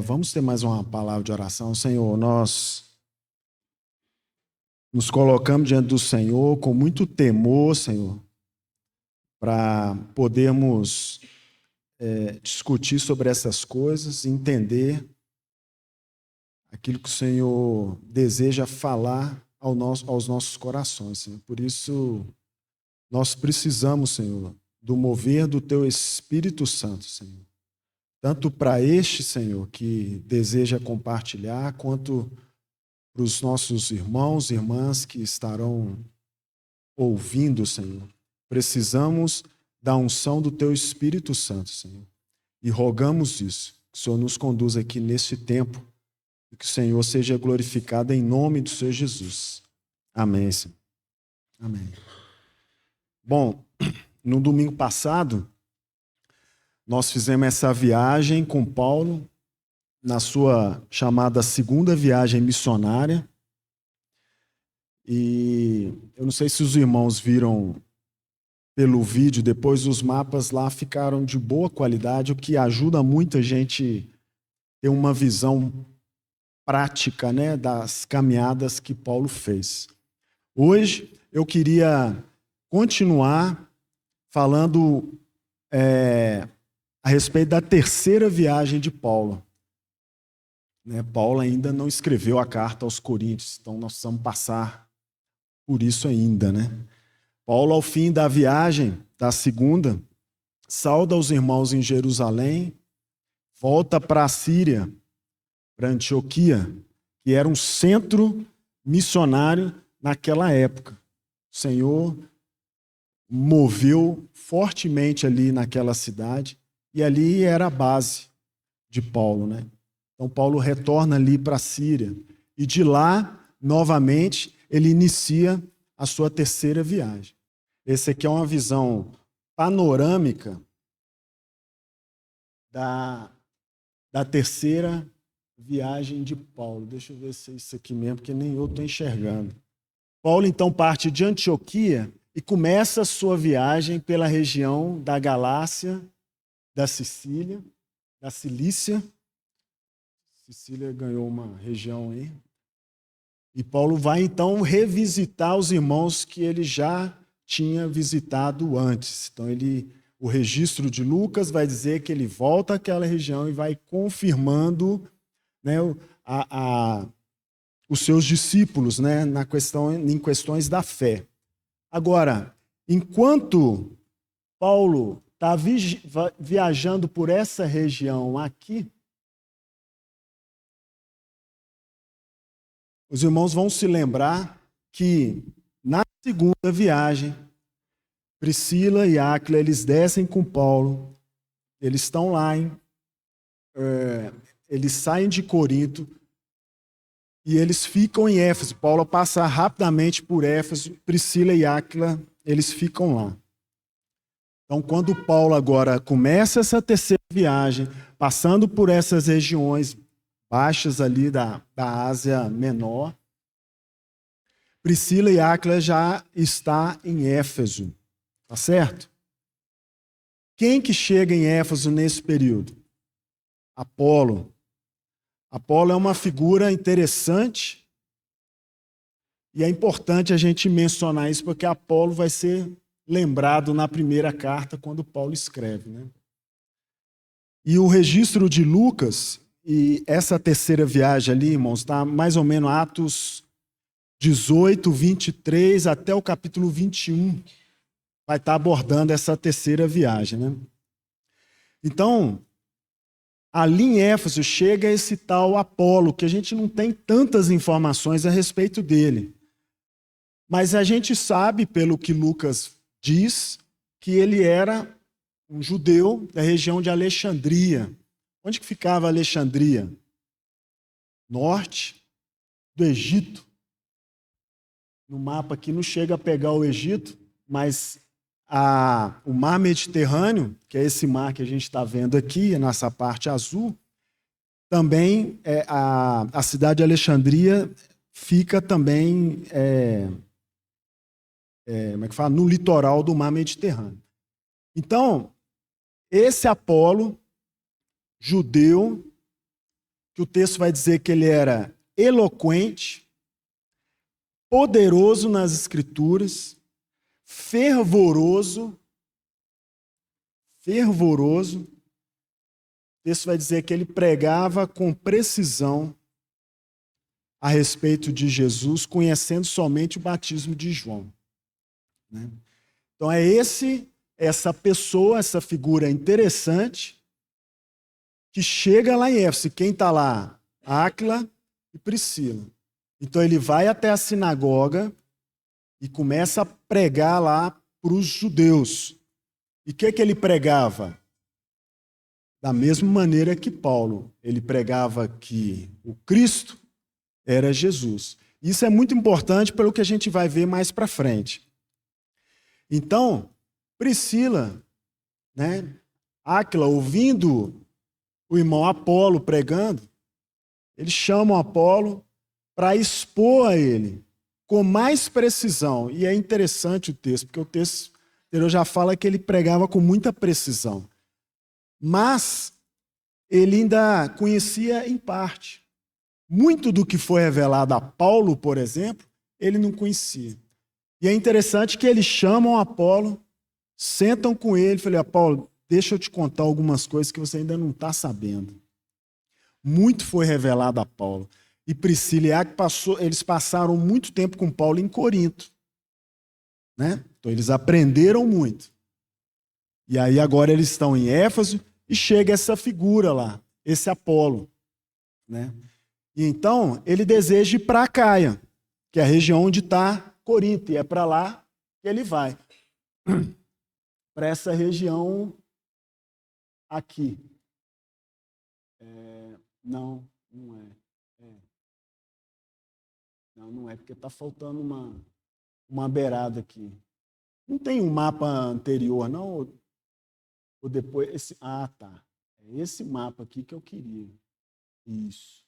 Vamos ter mais uma palavra de oração. Senhor, nós nos colocamos diante do Senhor com muito temor, Senhor, para podermos discutir sobre essas coisas, entender aquilo que o Senhor deseja falar aos nossos corações, Senhor. Por isso, nós precisamos, Senhor, do mover do Teu Espírito Santo, Senhor. Tanto para este, Senhor, que deseja compartilhar, quanto para os nossos irmãos e irmãs que estarão ouvindo, Senhor. Precisamos da unção do Teu Espírito Santo, Senhor. E rogamos isso, que o Senhor nos conduza aqui nesse tempo e que o Senhor seja glorificado em nome do Senhor Jesus. Amém, Senhor. Amém. Bom, no domingo passado, nós fizemos essa viagem com Paulo, na sua chamada segunda viagem missionária. E eu não sei se os irmãos viram pelo vídeo, depois os mapas lá ficaram de boa qualidade, o que ajuda muito a gente ter uma visão prática, né, das caminhadas que Paulo fez. Hoje eu queria continuar falando a respeito da terceira viagem de Paulo. Paulo ainda não escreveu a carta aos Coríntios, então nós precisamos passar por isso ainda, né? Paulo, ao fim da viagem, da segunda, sauda os irmãos em Jerusalém, volta para a Síria, para Antioquia, que era um centro missionário naquela época. O Senhor moveu fortemente ali naquela cidade, e ali era a base de Paulo, né? Então Paulo retorna ali para a Síria, e de lá, novamente, ele inicia a sua terceira viagem. Essa aqui é uma visão panorâmica da terceira viagem de Paulo. Deixa eu ver se é isso aqui mesmo, porque nem eu estou enxergando. Paulo, então, parte de Antioquia e começa a sua viagem pela região da Galácia, da Sicília, da Cilícia. Sicília ganhou uma região aí. E Paulo vai, então, revisitar os irmãos que ele já tinha visitado antes. Então, o registro de Lucas vai dizer que ele volta àquela região e vai confirmando, né, os seus discípulos, né, em questões da fé. Agora, enquanto Paulo está viajando por essa região aqui, os irmãos vão se lembrar que na segunda viagem, Priscila e Áquila, eles descem com Paulo, eles estão lá, eles saem de Corinto e eles ficam em Éfeso. Paulo passa rapidamente por Éfeso, Priscila e Áquila, eles ficam lá. Então, quando Paulo agora começa essa terceira viagem, passando por essas regiões baixas ali da Ásia Menor, Priscila e Áquila já está em Éfeso, tá certo? Quem que chega em Éfeso nesse período? Apolo. Apolo é uma figura interessante e é importante a gente mencionar isso porque Apolo vai ser lembrado na primeira carta quando Paulo escreve, né? E o registro de Lucas e essa terceira viagem ali, irmãos, está mais ou menos Atos 18, 23 até o capítulo 21. Vai estar abordando essa terceira viagem, né? Então, ali em Éfeso chega esse tal Apolo, que a gente não tem tantas informações a respeito dele. Mas a gente sabe, pelo que Lucas diz, que ele era um judeu da região de Alexandria. Onde que ficava Alexandria? Norte do Egito. No mapa aqui não chega a pegar o Egito, mas o mar Mediterrâneo, que é esse mar que a gente está vendo aqui, nessa parte azul, também a cidade de Alexandria fica também como é que fala? No litoral do mar Mediterrâneo. Então, esse Apolo, judeu, que o texto vai dizer que ele era eloquente, poderoso nas Escrituras, fervoroso. O texto vai dizer que ele pregava com precisão a respeito de Jesus, conhecendo somente o batismo de João. Né? Então essa pessoa, essa figura interessante, que chega lá em Éfeso. Quem está lá? Áquila e Priscila. Então ele vai até a sinagoga e começa a pregar lá para os judeus. E o que ele pregava? Da mesma maneira que Paulo. Ele pregava que o Cristo era Jesus. Isso é muito importante pelo que a gente vai ver mais para frente. Então, Priscila, né, Áquila, ouvindo o irmão Apolo pregando, eles chamam Apolo para expor a ele com mais precisão. E é interessante o texto, porque o texto já fala que ele pregava com muita precisão. Mas ele ainda conhecia em parte. Muito do que foi revelado a Paulo, por exemplo, ele não conhecia. E é interessante que eles chamam Apolo, sentam com ele e falam: Apolo, deixa eu te contar algumas coisas que você ainda não está sabendo. Muito foi revelado a Paulo. E Priscila e Áquila eles passaram muito tempo com Paulo em Corinto. Né? Então eles aprenderam muito. E aí agora eles estão em Éfeso e chega essa figura lá, esse Apolo. Né? E então ele deseja ir para Acaia, que é a região onde está Corinto, e é para lá que ele vai. Para essa região aqui. Não é. Não é, porque está faltando uma beirada aqui. Não tem um mapa anterior, não? Ou depois? Tá. É esse mapa aqui que eu queria. Isso.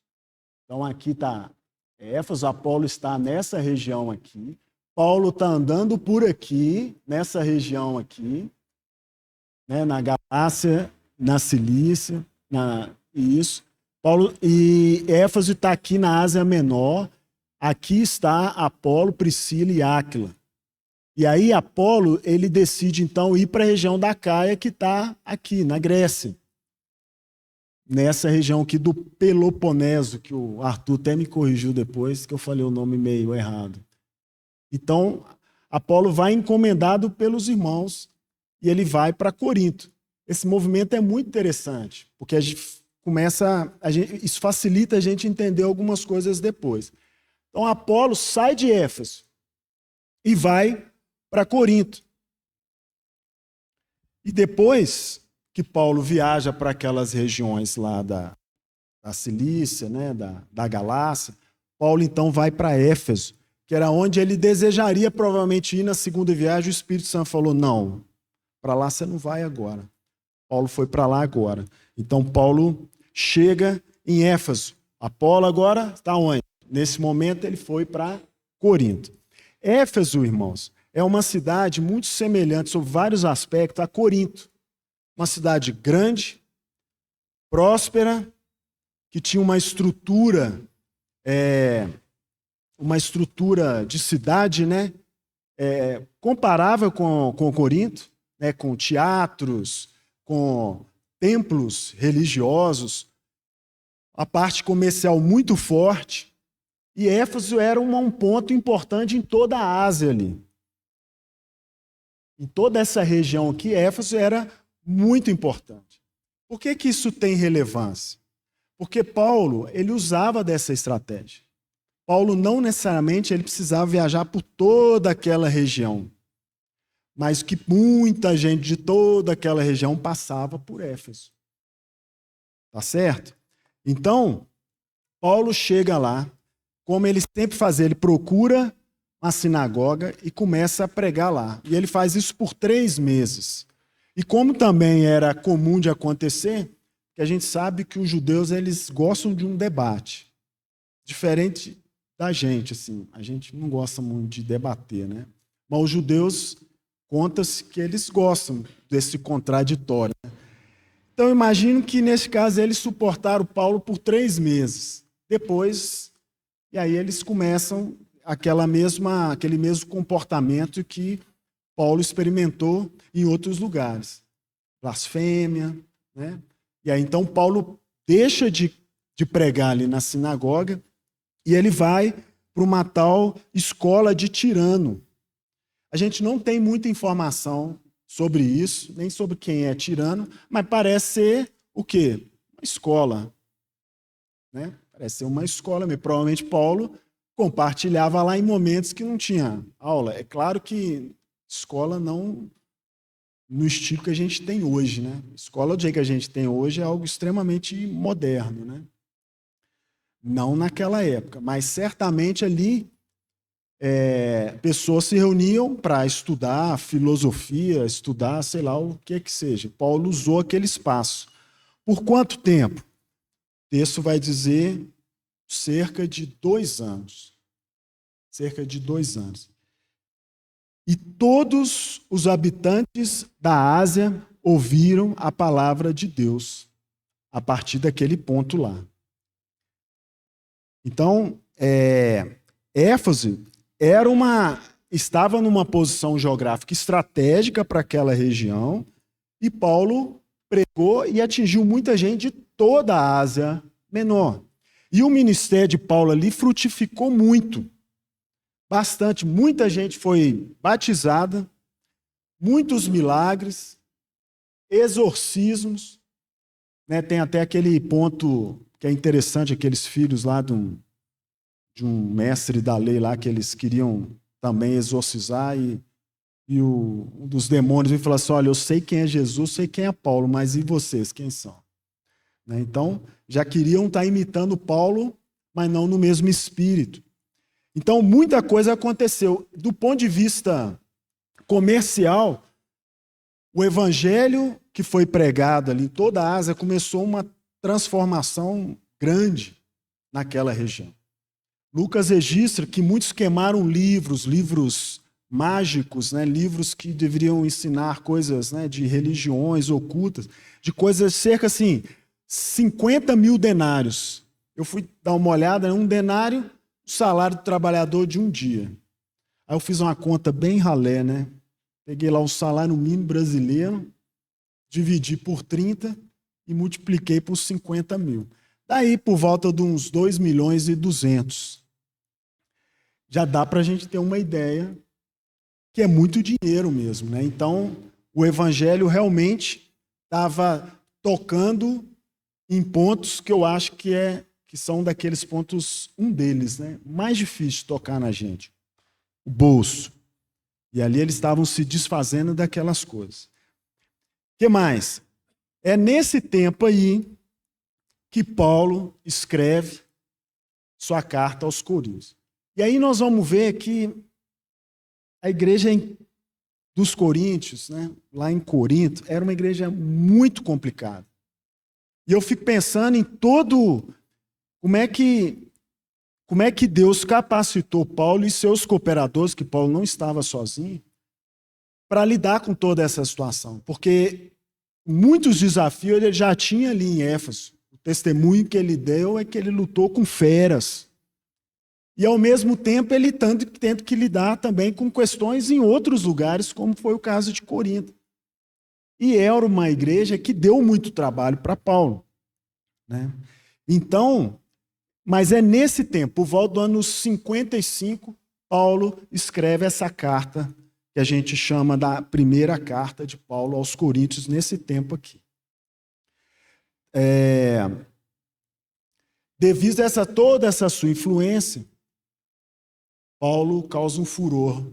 Então aqui está Éfeso, Apolo está nessa região aqui. Paulo está andando por aqui, nessa região aqui, né, na Galácia, na Cilícia, isso. Paulo, e Éfeso está aqui na Ásia Menor. Aqui está Apolo, Priscila e Áquila. E aí Apolo, ele decide então ir para a região da Caia, que está aqui, na Grécia. Nessa região aqui do Peloponeso, que o Arthur até me corrigiu depois, que eu falei o nome meio errado. Então, Apolo vai encomendado pelos irmãos e ele vai para Corinto. Esse movimento é muito interessante, porque isso facilita a gente entender algumas coisas depois. Então, Apolo sai de Éfeso e vai para Corinto. E depois que Paulo viaja para aquelas regiões lá da Cilícia, né, da Galácia, Paulo então vai para Éfeso, que era onde ele desejaria provavelmente ir na segunda viagem. O Espírito Santo falou: não, para lá você não vai agora. Paulo foi para lá agora. Então Paulo chega em Éfeso. Apolo agora está onde? Nesse momento ele foi para Corinto. Éfeso, irmãos, é uma cidade muito semelhante, sob vários aspectos, a Corinto. Uma cidade grande, próspera, que tinha uma estrutura de cidade, né, comparável com Corinto, né, com teatros, com templos religiosos, a parte comercial muito forte. E Éfeso era um ponto importante em toda a Ásia ali. Em toda essa região aqui, Éfeso era muito importante. Por que isso tem relevância? Porque Paulo, ele usava dessa estratégia. Paulo não necessariamente ele precisava viajar por toda aquela região, mas que muita gente de toda aquela região passava por Éfeso. Tá certo? Então, Paulo chega lá, como ele sempre faz, ele procura uma sinagoga e começa a pregar lá. E ele faz isso por 3 meses. E como também era comum de acontecer, que a gente sabe que os judeus eles gostam de um debate. Diferente da gente, assim. A gente não gosta muito de debater, né? Mas os judeus, conta-se que eles gostam desse contraditório. Né? Então, eu imagino que, nesse caso, eles suportaram Paulo por 3 meses. Depois, e aí eles começam aquele mesmo comportamento que Paulo experimentou em outros lugares. Blasfêmia, né? E aí, então, Paulo deixa de pregar ali na sinagoga e ele vai para uma tal escola de Tirano. A gente não tem muita informação sobre isso, nem sobre quem é Tirano, mas parece ser o quê? Uma escola. Né? Parece ser uma escola mesmo. Provavelmente Paulo compartilhava lá em momentos que não tinha aula. É claro que escola não no estilo que a gente tem hoje. Né? Escola do jeito que a gente tem hoje é algo extremamente moderno. Né? Não naquela época, mas certamente ali pessoas se reuniam para estudar filosofia, estudar sei lá o que seja. Paulo usou aquele espaço. Por quanto tempo? O texto vai dizer cerca de 2 anos. Cerca de 2 anos. E todos os habitantes da Ásia ouviram a palavra de Deus a partir daquele ponto lá. Então, Éfeso estava numa posição geográfica estratégica para aquela região e Paulo pregou e atingiu muita gente de toda a Ásia Menor. E o ministério de Paulo ali frutificou muito, bastante. Muita gente foi batizada, muitos milagres, exorcismos. Né? Tem até aquele ponto que é interessante, aqueles filhos lá de um mestre da lei lá que eles queriam também exorcizar e um dos demônios veio falar assim, olha, eu sei quem é Jesus, sei quem é Paulo, mas e vocês, quem são? Né? Então, já queriam estar imitando Paulo, mas não no mesmo espírito. Então, muita coisa aconteceu. Do ponto de vista comercial, o evangelho que foi pregado ali em toda a Ásia começou uma transformação grande naquela região. Lucas registra que muitos queimaram livros mágicos, né? Livros que deveriam ensinar coisas, né? De religiões ocultas, de coisas cerca assim, 50 mil denários. Eu fui dar uma olhada, um denário, o salário do trabalhador de um dia. Aí eu fiz uma conta bem ralé, né? Peguei lá o salário mínimo brasileiro, dividi por 30 e multipliquei por 50 mil. Daí, por volta de uns 2 milhões e 200. Já dá para a gente ter uma ideia que é muito dinheiro mesmo. Né? Então, o evangelho realmente estava tocando em pontos que eu acho que são daqueles pontos, um deles, né? Mais difícil de tocar na gente. O bolso. E ali eles estavam se desfazendo daquelas coisas. O que mais? É nesse tempo aí que Paulo escreve sua carta aos Coríntios. E aí nós vamos ver que a igreja dos Coríntios, né, lá em Corinto, era uma igreja muito complicada. E eu fico pensando em como é que Deus capacitou Paulo e seus cooperadores, que Paulo não estava sozinho, para lidar com toda essa situação. Porque muitos desafios ele já tinha ali em Éfeso. O testemunho que ele deu é que ele lutou com feras. E, ao mesmo tempo, ele tendo que lidar também com questões em outros lugares, como foi o caso de Corinto. E era uma igreja que deu muito trabalho para Paulo. Né? Então, mas é nesse tempo, por volta do ano 55, Paulo escreve essa carta, que a gente chama da primeira carta de Paulo aos Coríntios, nesse tempo aqui. Devido a toda essa sua influência, Paulo causa um furor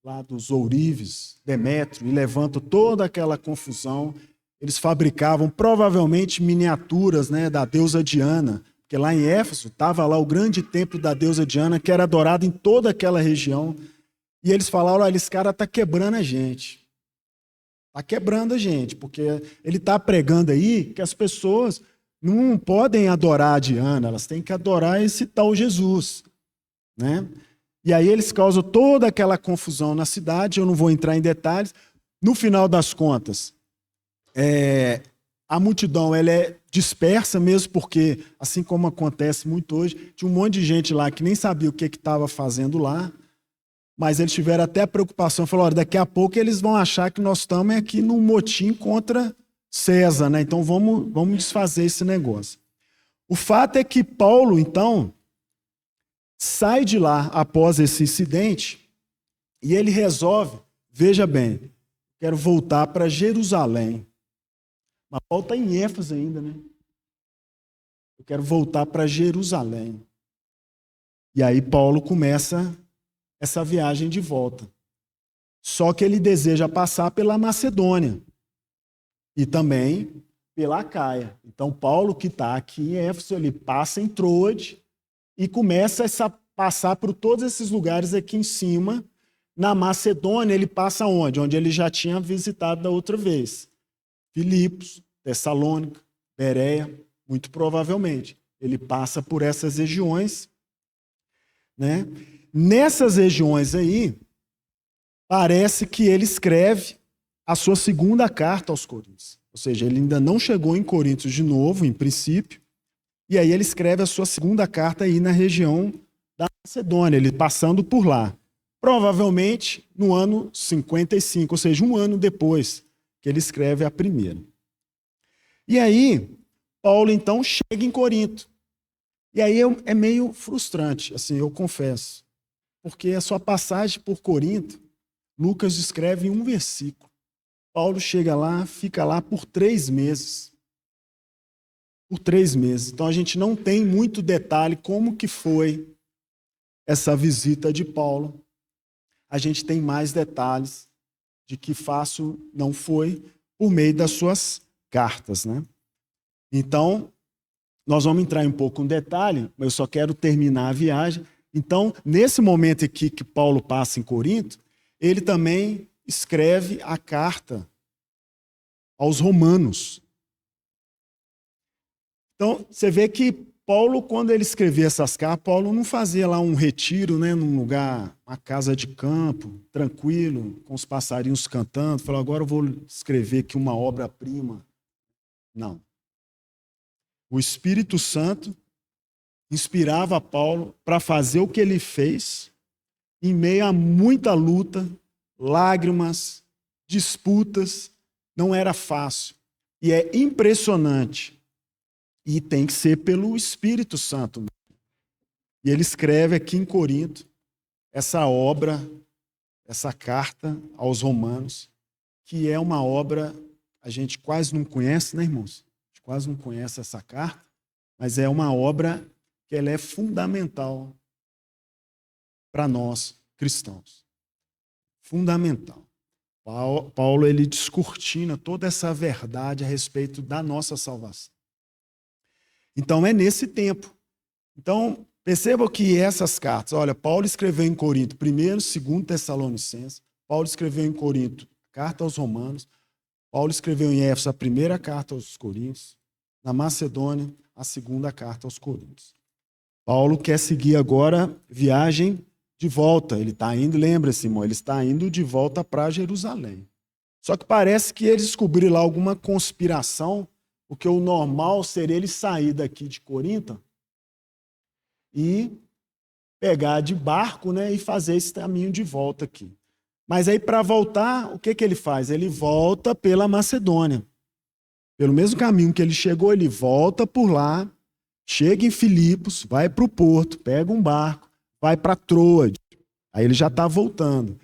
lá dos ourives, Demétrio, e levanta toda aquela confusão. Eles fabricavam provavelmente miniaturas, né, da deusa Diana, porque lá em Éfeso estava lá o grande templo da deusa Diana, que era adorado em toda aquela região. E eles falaram, olha, esse cara está quebrando a gente. Está quebrando a gente, porque ele está pregando aí que as pessoas não podem adorar a Diana, elas têm que adorar esse tal Jesus. Né? E aí eles causam toda aquela confusão na cidade, eu não vou entrar em detalhes. No final das contas, a multidão ela é dispersa mesmo, porque, assim como acontece muito hoje, tinha um monte de gente lá que nem sabia o que estava fazendo lá, mas eles tiveram até a preocupação, falaram, daqui a pouco eles vão achar que nós estamos aqui num motim contra César, né? Então vamos desfazer esse negócio. O fato é que Paulo, então, sai de lá após esse incidente e ele resolve, veja bem, quero voltar para Jerusalém. Mas Paulo está em Éfeso ainda, né? Eu quero voltar para Jerusalém. E aí Paulo começa essa viagem de volta. Só que ele deseja passar pela Macedônia e também pela Acaia. Então Paulo, que está aqui em Éfeso, ele passa em Troade e começa a passar por todos esses lugares aqui em cima. Na Macedônia, ele passa onde? Onde ele já tinha visitado da outra vez. Filipos, Tessalônica, Bereia, muito provavelmente. Ele passa por essas regiões, né? Nessas regiões aí, parece que ele escreve a sua segunda carta aos Coríntios. Ou seja, ele ainda não chegou em Coríntios de novo, em princípio, e aí ele escreve a sua segunda carta aí na região da Macedônia, ele passando por lá. Provavelmente no ano 55, ou seja, um ano depois que ele escreve a primeira. E aí, Paulo então chega em Corinto. E aí é meio frustrante, assim, eu confesso. Porque a sua passagem por Corinto, Lucas descreve em um versículo. Paulo chega lá, fica lá por 3 meses. Por 3 meses. Então a gente não tem muito detalhe como que foi essa visita de Paulo. A gente tem mais detalhes de que fácil não foi por meio das suas cartas, né? Então, nós vamos entrar um pouco no detalhe, mas eu só quero terminar a viagem. Então, nesse momento aqui que Paulo passa em Corinto, ele também escreve a carta aos romanos. Então, você vê que Paulo, quando ele escrevia essas cartas, Paulo não fazia lá um retiro, né, num lugar, uma casa de campo, tranquilo, com os passarinhos cantando, falou, agora eu vou escrever aqui uma obra-prima. Não. O Espírito Santo inspirava Paulo para fazer o que ele fez em meio a muita luta, lágrimas, disputas. Não era fácil. E é impressionante. E tem que ser pelo Espírito Santo. E ele escreve aqui em Corinto essa obra, essa carta aos Romanos, que é uma obra a gente quase não conhece, né, irmãos? A gente quase não conhece essa carta, mas é uma obra que ela é fundamental para nós cristãos. Fundamental. Paulo ele descortina toda essa verdade a respeito da nossa salvação. Então é nesse tempo. Então percebam que essas cartas, olha, Paulo escreveu em Corinto, 1º, 2º Tessalonicenses, Paulo escreveu em Corinto, carta aos Romanos, Paulo escreveu em Éfeso a primeira carta aos Coríntios, na Macedônia, a segunda carta aos Coríntios. Paulo quer seguir agora viagem de volta. Ele está indo, lembra-se, irmão, ele está indo de volta para Jerusalém. Só que parece que eles descobriram lá alguma conspiração, porque o normal seria ele sair daqui de Corinto e pegar de barco, né, e fazer esse caminho de volta aqui. Mas aí, para voltar, o que ele faz? Ele volta pela Macedônia. Pelo mesmo caminho que ele chegou, ele volta por lá, chega em Filipos, vai para o porto, pega um barco, vai para Troade. Aí ele já está voltando.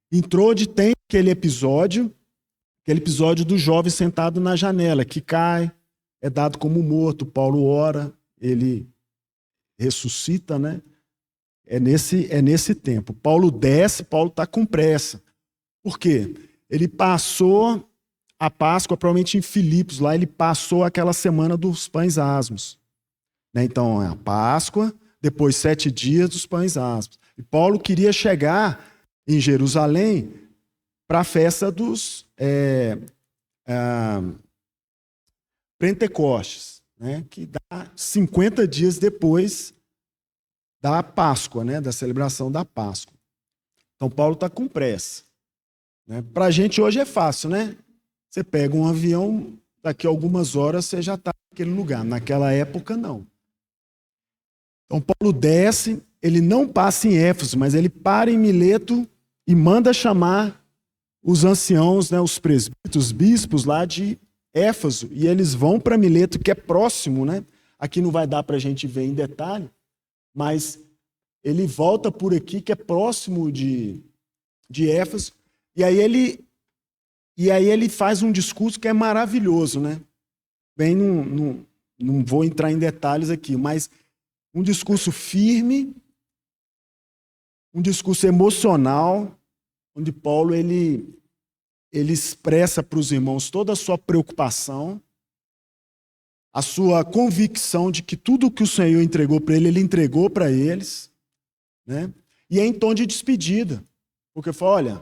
Em Troade tem aquele episódio do jovem sentado na janela, que cai, é dado como morto. Paulo ora, ele ressuscita, né? É nesse tempo. Paulo desce, Paulo está com pressa. Por quê? Ele passou a Páscoa, provavelmente em Filipos, lá ele passou aquela semana dos pães asmos. Né? Então, é a Páscoa, depois 7 dias dos pães asmos. E Paulo queria chegar em Jerusalém para a festa dos Pentecostes, né? Que dá 50 dias depois da Páscoa, né? Da celebração da Páscoa. Então, Paulo está com pressa. Né? Para a gente hoje é fácil, né? Você pega um avião, daqui a algumas horas você já está naquele lugar. Naquela época, não. Então, Paulo desce, ele não passa em Éfeso, mas ele para em Mileto e manda chamar os anciãos, né, os presbíteros, os bispos lá de Éfeso, e eles vão para Mileto, que é próximo, né? Aqui não vai dar para a gente ver em detalhe, mas ele volta por aqui, que é próximo de Éfeso, e aí ele faz um discurso que é maravilhoso, né? Bem, não vou entrar em detalhes aqui, mas um discurso firme, um discurso emocional, onde Paulo ele expressa para os irmãos toda a sua preocupação, a sua convicção de que tudo que o Senhor entregou para ele entregou para eles, né? E é em tom de despedida, porque fala, olha,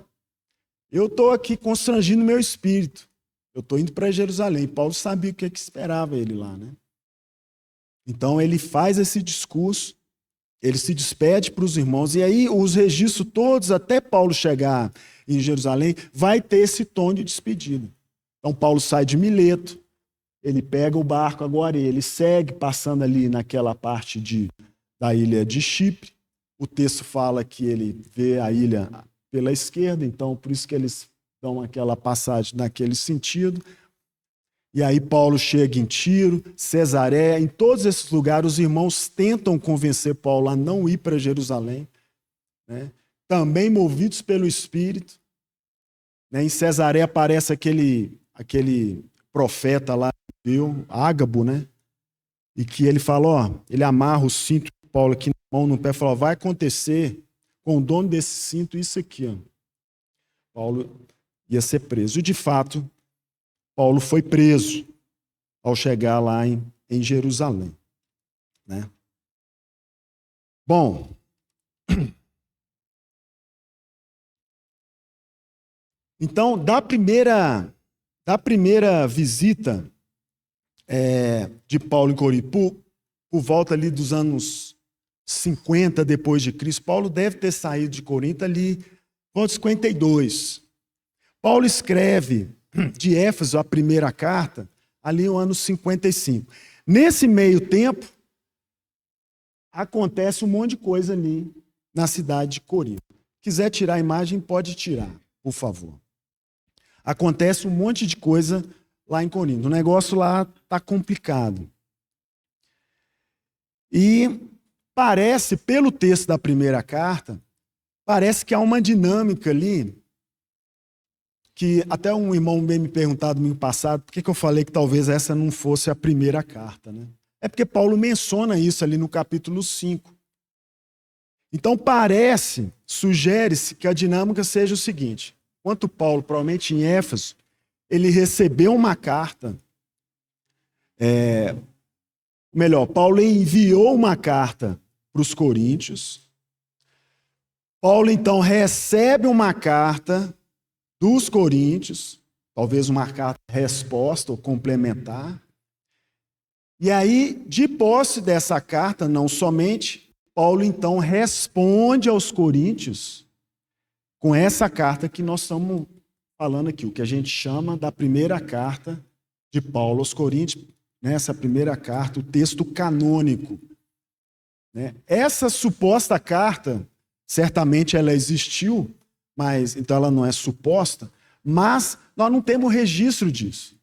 eu estou aqui constrangindo meu espírito, eu estou indo para Jerusalém. Paulo sabia o que esperava ele lá, né? Então ele faz esse discurso, ele se despede para os irmãos, e aí os registros todos, até Paulo chegar em Jerusalém, vai ter esse tom de despedida. Então Paulo sai de Mileto, ele pega o barco agora, ele segue passando ali naquela parte da ilha de Chipre. O texto fala que ele vê a ilha pela esquerda, então por isso que eles dão aquela passagem naquele sentido. E aí Paulo chega em Tiro, Cesareia, em todos esses lugares os irmãos tentam convencer Paulo a não ir para Jerusalém, né? Também movidos pelo Espírito, né? Em Cesareia aparece aquele profeta lá, Ágabo, né? E que ele fala, ó, ele amarra o cinto de Paulo aqui na mão, no pé, e fala, ó, vai acontecer com o dono desse cinto isso aqui, ó. Paulo ia ser preso. E de fato, Paulo foi preso ao chegar lá em Jerusalém, né? Bom, então, da primeira visita de Paulo em Corinto, por volta ali dos anos 50 depois de Cristo, Paulo deve ter saído de Corinto ali, no 52. Paulo escreve de Éfeso a primeira carta, ali no ano 55. Nesse meio tempo, acontece um monte de coisa ali na cidade de Corinto. Quiser tirar a imagem, pode tirar, por favor. Acontece um monte de coisa lá em Corinto. O negócio lá está complicado. E parece, pelo texto da primeira carta, parece que há uma dinâmica ali, que até um irmão veio me perguntar domingo passado por que eu falei que talvez essa não fosse a primeira carta, né? É porque Paulo menciona isso ali no capítulo 5. Então parece, sugere-se que a dinâmica seja o seguinte: enquanto Paulo, provavelmente em Éfeso, ele recebeu uma carta, Paulo enviou uma carta para os coríntios. Paulo, então, recebe uma carta dos coríntios, talvez uma carta resposta ou complementar. E aí, de posse dessa carta, não somente, Paulo, então, responde aos coríntios com essa carta que nós estamos falando aqui, o que a gente chama da primeira carta de Paulo aos Coríntios, nessa primeira carta, o texto canônico, né? Essa suposta carta, certamente ela existiu, mas então ela não é suposta, mas nós não temos registro disso.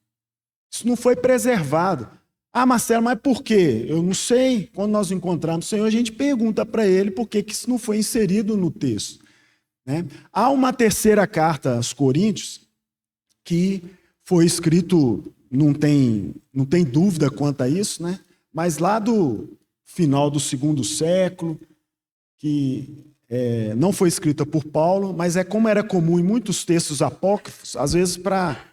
Isso não foi preservado. Ah, Marcelo, mas por quê? Eu não sei. Quando nós encontramos o Senhor, a gente pergunta para ele por que isso não foi inserido no texto, né? Há uma terceira carta aos Coríntios que foi escrito, não tem dúvida quanto a isso, né? Mas lá do final do 2º século, que não foi escrita por Paulo, mas como era comum em muitos textos apócrifos, às vezes para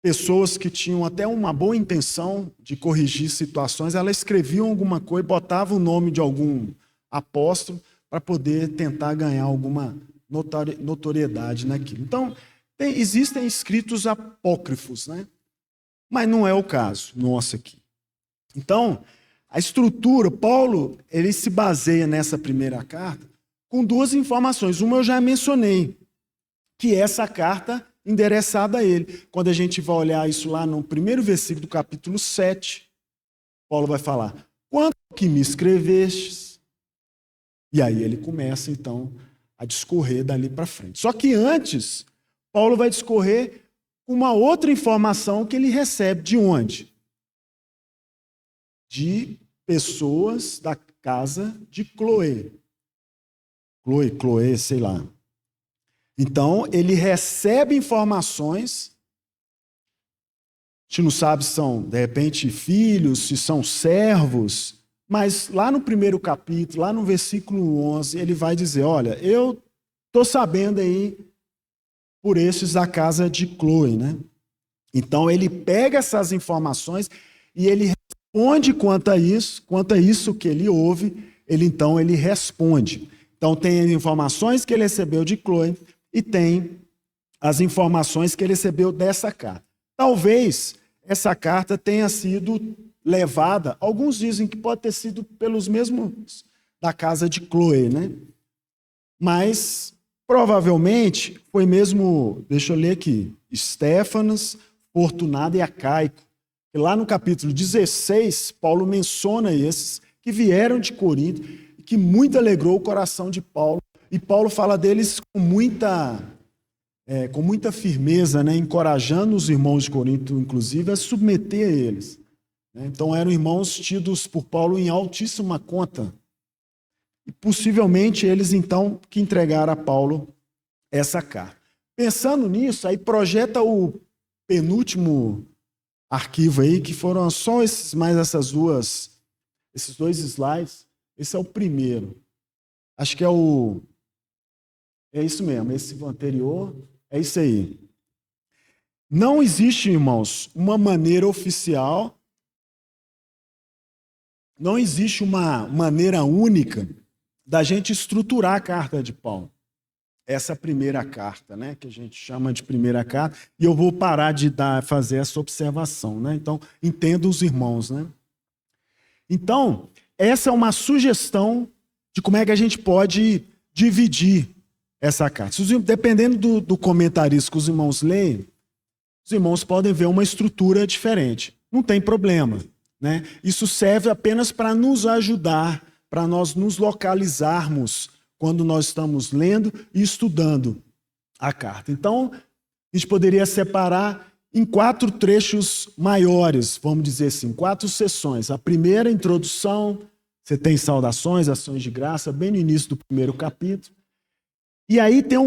pessoas que tinham até uma boa intenção de corrigir situações, elas escreviam alguma coisa, botavam o nome de algum apóstolo para poder tentar ganhar alguma notoriedade naquilo. Então, existem escritos apócrifos, né? Mas não é o caso nosso aqui. Então, a estrutura, Paulo, ele se baseia nessa primeira carta com duas informações. Uma eu já mencionei, que essa carta endereçada a ele. Quando a gente vai olhar isso lá no primeiro versículo do capítulo 7, Paulo vai falar: quanto ao que me escrevestes. E aí ele começa, então, a discorrer dali para frente. Só que antes, Paulo vai discorrer uma outra informação que ele recebe. De onde? De pessoas da casa de Cloé. Cloé, sei lá. Então, ele recebe informações, a gente não sabe se são, de repente, filhos, se são servos, mas lá no primeiro capítulo, lá no versículo 11, ele vai dizer: olha, eu estou sabendo aí por esses da casa de Cloé, né? Então, ele pega essas informações e ele responde quanto a isso que ele ouve, ele responde. Então, tem as informações que ele recebeu de Cloé e tem as informações que ele recebeu dessa carta. Talvez essa carta tenha sido levada, alguns dizem que pode ter sido pelos mesmos da casa de Cloé, né? Mas, provavelmente, foi mesmo, deixa eu ler aqui, Estéfanas, Fortunado e Acaico. E lá no capítulo 16, Paulo menciona esses que vieram de Corinto e que muito alegrou o coração de Paulo. E Paulo fala deles com muita firmeza, né? Encorajando os irmãos de Corinto, inclusive, a submeter a eles. Então, eram irmãos tidos por Paulo em altíssima conta. E possivelmente eles, então, que entregaram a Paulo essa carta. Pensando nisso, aí projeta o penúltimo arquivo aí, que foram só esses dois slides. Esse é o primeiro. Acho que é isso mesmo, esse anterior, é isso aí. Não existe, irmãos, uma maneira oficial, não existe uma maneira única da gente estruturar a carta de Paulo. Essa primeira carta, né, que a gente chama de primeira carta, e eu vou parar de fazer essa observação, né? Então, entendam os irmãos, né? Então, essa é uma sugestão de como é que a gente pode dividir essa carta. Dependendo do comentarista que os irmãos leem, os irmãos podem ver uma estrutura diferente. Não tem problema, né? Isso serve apenas para nos ajudar, para nós nos localizarmos quando nós estamos lendo e estudando a carta. Então, a gente poderia separar em 4 trechos maiores, vamos dizer assim, 4 sessões. A primeira, introdução, você tem saudações, ações de graça, bem no início do primeiro capítulo. E aí tem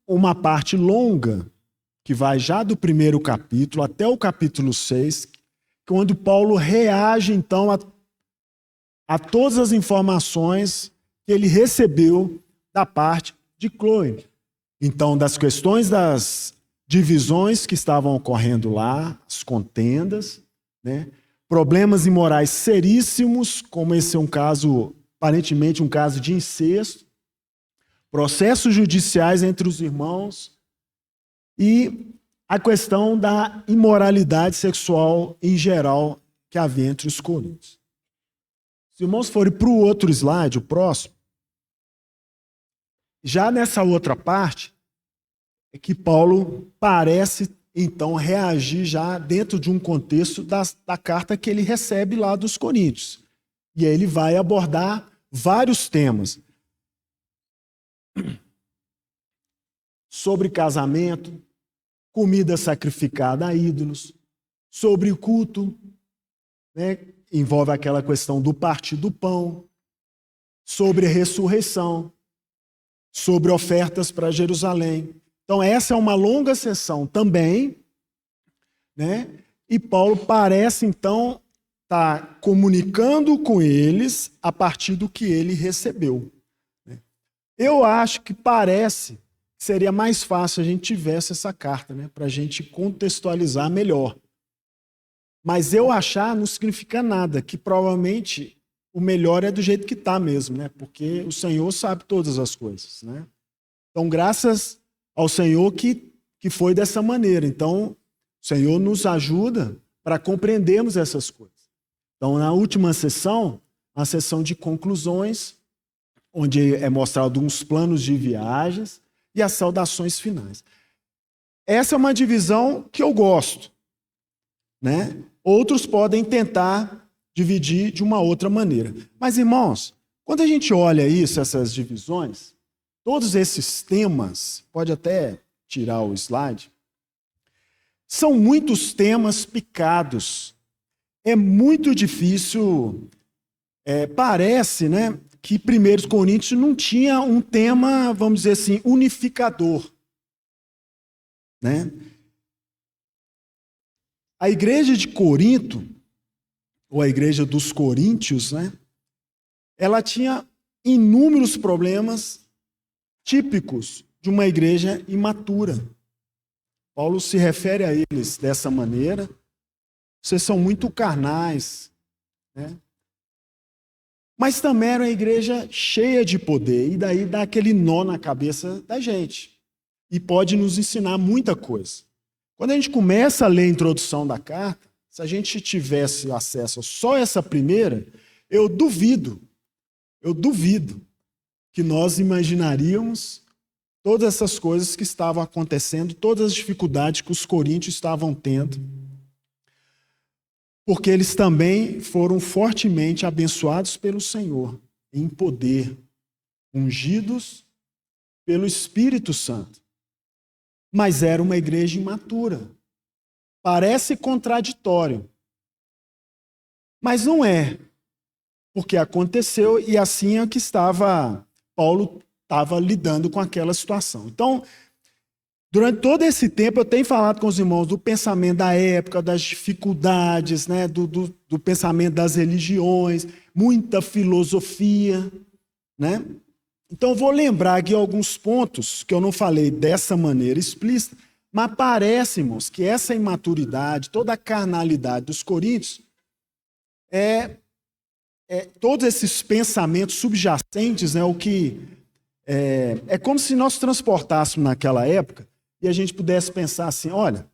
uma parte longa, que vai já do primeiro capítulo até o capítulo 6, onde Paulo reage, então, a todas as informações que ele recebeu da parte de Cloé. Então, das questões das divisões que estavam ocorrendo lá, as contendas, né? Problemas imorais seríssimos, como esse é um caso, aparentemente um caso de incesto, processos judiciais entre os irmãos e a questão da imoralidade sexual em geral que havia entre os coríntios. Se os irmãos forem para o outro slide, o próximo, já nessa outra parte, é que Paulo parece, então, reagir já dentro de um contexto da carta que ele recebe lá dos Coríntios. E aí ele vai abordar vários temas. Sobre casamento, comida sacrificada a ídolos, sobre o culto, né? Envolve aquela questão do partir do pão, sobre a ressurreição, sobre ofertas para Jerusalém. Então, essa é uma longa sessão também, né? E Paulo parece, então, estar comunicando com eles a partir do que ele recebeu. Eu acho que parece que seria mais fácil a gente tivesse essa carta, né? Para a gente contextualizar melhor. Mas eu achar não significa nada, que provavelmente o melhor é do jeito que está mesmo, né? Porque o Senhor sabe todas as coisas, né? Então, graças ao Senhor que foi dessa maneira. Então, o Senhor nos ajuda para compreendermos essas coisas. Então, na última sessão, a sessão de conclusões, onde é mostrado uns planos de viagens e as saudações finais. Essa é uma divisão que eu gosto, né? Outros podem tentar dividir de uma outra maneira. Mas, irmãos, quando a gente olha isso, essas divisões, todos esses temas, pode até tirar o slide, são muitos temas picados. É muito difícil, parece, né, que 1 Coríntios não tinha um tema, vamos dizer assim, unificador, né? A igreja de Corinto, ou a igreja dos Coríntios, né, ela tinha inúmeros problemas típicos de uma igreja imatura. Paulo se refere a eles dessa maneira: vocês são muito carnais, né? Mas também era uma igreja cheia de poder, e daí dá aquele nó na cabeça da gente. E pode nos ensinar muita coisa. Quando a gente começa a ler a introdução da carta, se a gente tivesse acesso a só essa primeira, eu duvido que nós imaginaríamos todas essas coisas que estavam acontecendo, todas as dificuldades que os coríntios estavam tendo, porque eles também foram fortemente abençoados pelo Senhor, em poder, ungidos pelo Espírito Santo. Mas era uma igreja imatura. Parece contraditório, mas não é, porque aconteceu e assim é que Paulo estava lidando com aquela situação. Então, durante todo esse tempo, eu tenho falado com os irmãos do pensamento da época, das dificuldades, né, do pensamento das religiões, muita filosofia, né? Então, eu vou lembrar aqui alguns pontos que eu não falei dessa maneira explícita, mas parece, irmãos, que essa imaturidade, toda a carnalidade dos coríntios, todos esses pensamentos subjacentes, né, o que é como se nós transportássemos naquela época e a gente pudesse pensar assim: olha,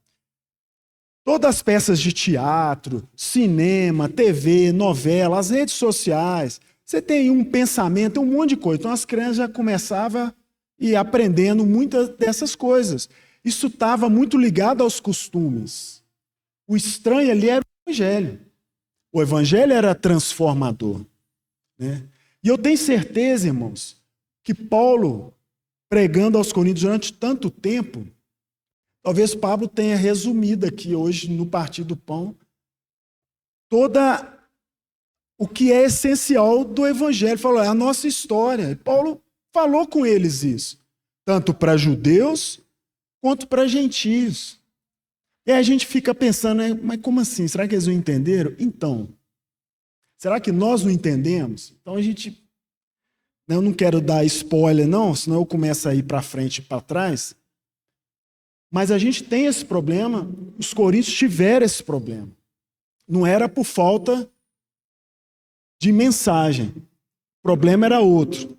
todas as peças de teatro, cinema, TV, novela, as redes sociais, você tem um pensamento, um monte de coisa. Então as crianças já começavam a ir aprendendo muitas dessas coisas. Isso estava muito ligado aos costumes. O estranho ali era o evangelho. O evangelho era transformador, né? E eu tenho certeza, irmãos, que Paulo, pregando aos coríntios durante tanto tempo, talvez Pablo tenha resumido aqui hoje no Partir do Pão toda o que é essencial do evangelho. Falou, é a nossa história. E Paulo falou com eles isso, tanto para judeus quanto para gentios. E aí a gente fica pensando, né, mas como assim? Será que eles não entenderam? Então, será que nós não entendemos? Então a gente... Eu não quero dar spoiler, não, senão eu começo a ir para frente e para trás. Mas a gente tem esse problema, os coríntios tiveram esse problema. Não era por falta de mensagem. O problema era outro.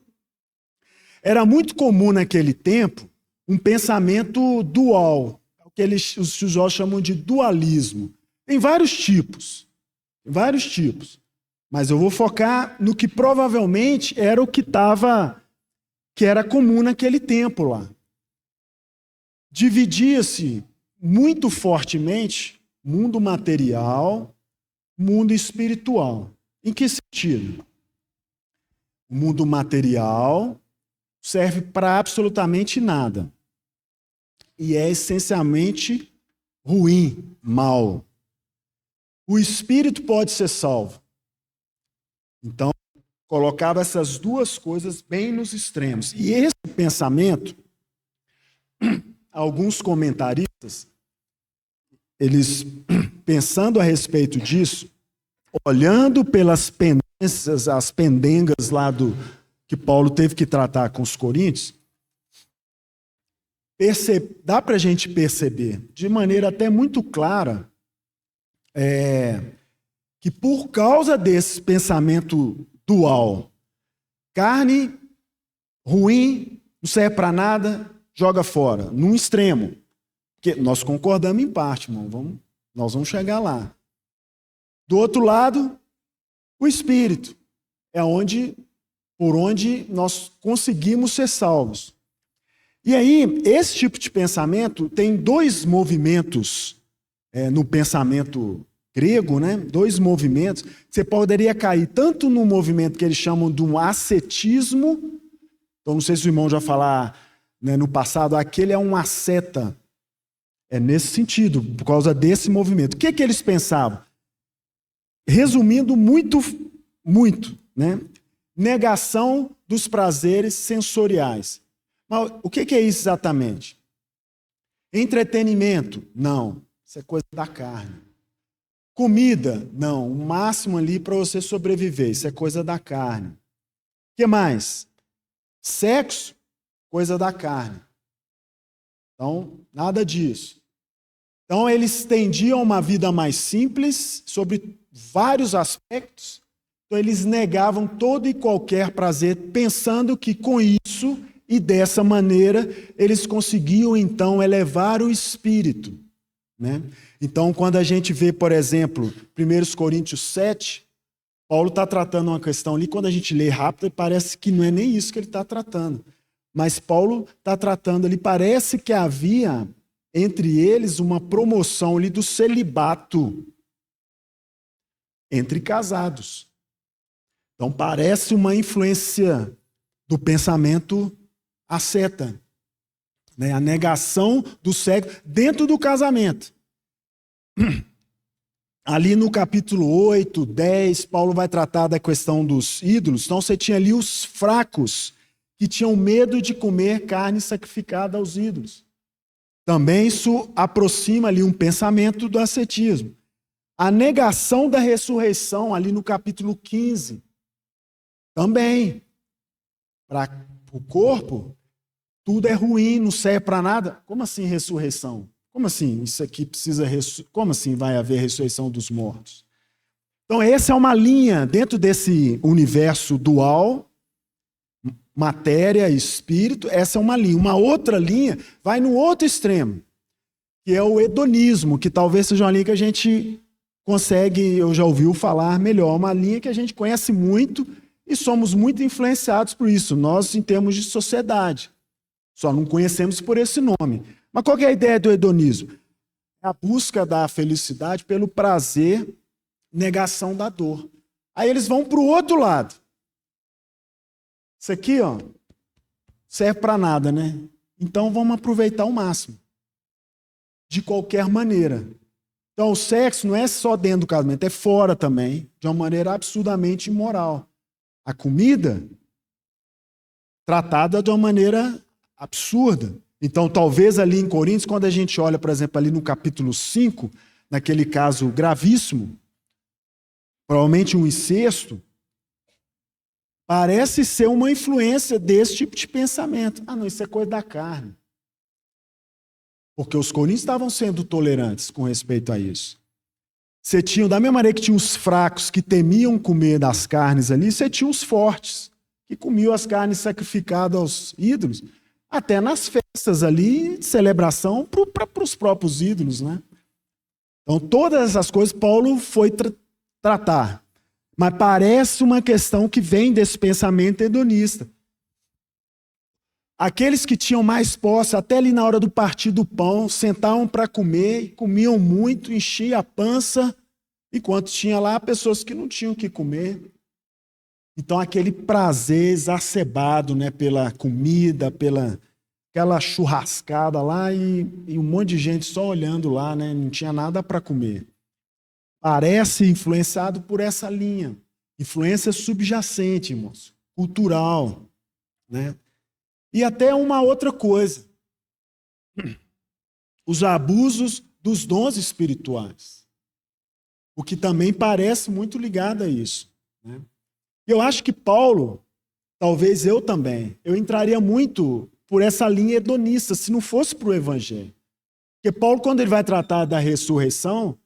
Era muito comum naquele tempo um pensamento dual, o que os estudiosos chamam de dualismo. Tem vários tipos. Mas eu vou focar no que provavelmente era o que era comum naquele tempo lá. Dividia-se muito fortemente mundo material, mundo espiritual. Em que sentido? O mundo material serve para absolutamente nada. E é essencialmente ruim, mal. O espírito pode ser salvo. Então, colocava essas duas coisas bem nos extremos. E esse pensamento, alguns comentaristas, eles, pensando a respeito disso, olhando pelas pendências, as pendengas lá que Paulo teve que tratar com os coríntios, dá para a gente perceber, de maneira até muito clara, que por causa desse pensamento dual, carne ruim, não serve para nada, joga fora, num extremo. Porque nós concordamos em parte, irmão, nós vamos chegar lá. Do outro lado, o Espírito, é por onde nós conseguimos ser salvos. E aí, esse tipo de pensamento tem dois movimentos no pensamento grego, né? Dois movimentos. Você poderia cair tanto no movimento que eles chamam de um ascetismo. Então, não sei se o irmão já falar, né, no passado, aquele é um asceta. É nesse sentido, por causa desse movimento. O que eles pensavam? Resumindo muito, né? Negação dos prazeres sensoriais. Mas o que é isso exatamente? Entretenimento? Não. Isso é coisa da carne. Comida? Não. O máximo ali para você sobreviver. Isso é coisa da carne. O que mais? Sexo? Coisa da carne. Então, nada disso. Então, eles tendiam uma vida mais simples sobre vários aspectos. Então, eles negavam todo e qualquer prazer, pensando que com isso e dessa maneira eles conseguiam então elevar o espírito, né? Então, quando a gente vê, por exemplo, 1 Coríntios 7, Paulo está tratando uma questão ali, quando a gente lê rápido, parece que não é nem isso que ele está tratando. Mas Paulo está tratando ali, parece que havia entre eles uma promoção ali do celibato entre casados. Então parece uma influência do pensamento asceta, né? A negação do sexo dentro do casamento. Ali no capítulo 8, 10, Paulo vai tratar da questão dos ídolos. Então você tinha ali os fracos que tinham medo de comer carne sacrificada aos ídolos. Também isso aproxima ali um pensamento do ascetismo. A negação da ressurreição, ali no capítulo 15, também. Para o corpo, tudo é ruim, não serve para nada. Como assim ressurreição? Como assim isso aqui precisa... Como assim vai haver ressurreição dos mortos? Então essa é uma linha dentro desse universo dual, matéria e espírito, essa é uma linha. Uma outra linha vai no outro extremo, que é o hedonismo, que talvez seja uma linha que a gente consegue, eu já ouviu falar melhor, uma linha que a gente conhece muito e somos muito influenciados por isso, nós em termos de sociedade. Só não conhecemos por esse nome. Mas qual que é a ideia do hedonismo? É a busca da felicidade pelo prazer, negação da dor. Aí eles vão para o outro lado. Isso aqui, ó, serve para nada, né? Então vamos aproveitar ao máximo. De qualquer maneira. Então o sexo não é só dentro do casamento, é fora também, de uma maneira absurdamente imoral. A comida, tratada de uma maneira absurda. Então talvez ali em Coríntios, quando a gente olha, por exemplo, ali no capítulo 5, naquele caso gravíssimo, provavelmente um incesto, parece ser uma influência desse tipo de pensamento. Ah, não, isso é coisa da carne. Porque os coríntios estavam sendo tolerantes com respeito a isso. Você tinha, da mesma maneira que tinha os fracos que temiam comer das carnes ali, você tinha os fortes, que comiam as carnes sacrificadas aos ídolos, até nas festas ali, de celebração para os próprios ídolos, né? Então, todas essas coisas Paulo foi tratar. Mas parece uma questão que vem desse pensamento hedonista. Aqueles que tinham mais posse, até ali na hora do partir do pão, sentavam para comer, comiam muito, enchia a pança, enquanto tinha lá pessoas que não tinham o que comer. Então aquele prazer exacerbado, né, pela comida, pela aquela churrascada lá e um monte de gente só olhando lá, né, não tinha nada para comer. Parece influenciado por essa linha. Influência subjacente, irmãos, cultural, né? E até uma outra coisa. Os abusos dos dons espirituais. O que também parece muito ligado a isso, né? Eu acho que Paulo, talvez eu também, eu entraria muito por essa linha hedonista, se não fosse para o Evangelho. Porque Paulo, quando ele vai tratar da ressurreição,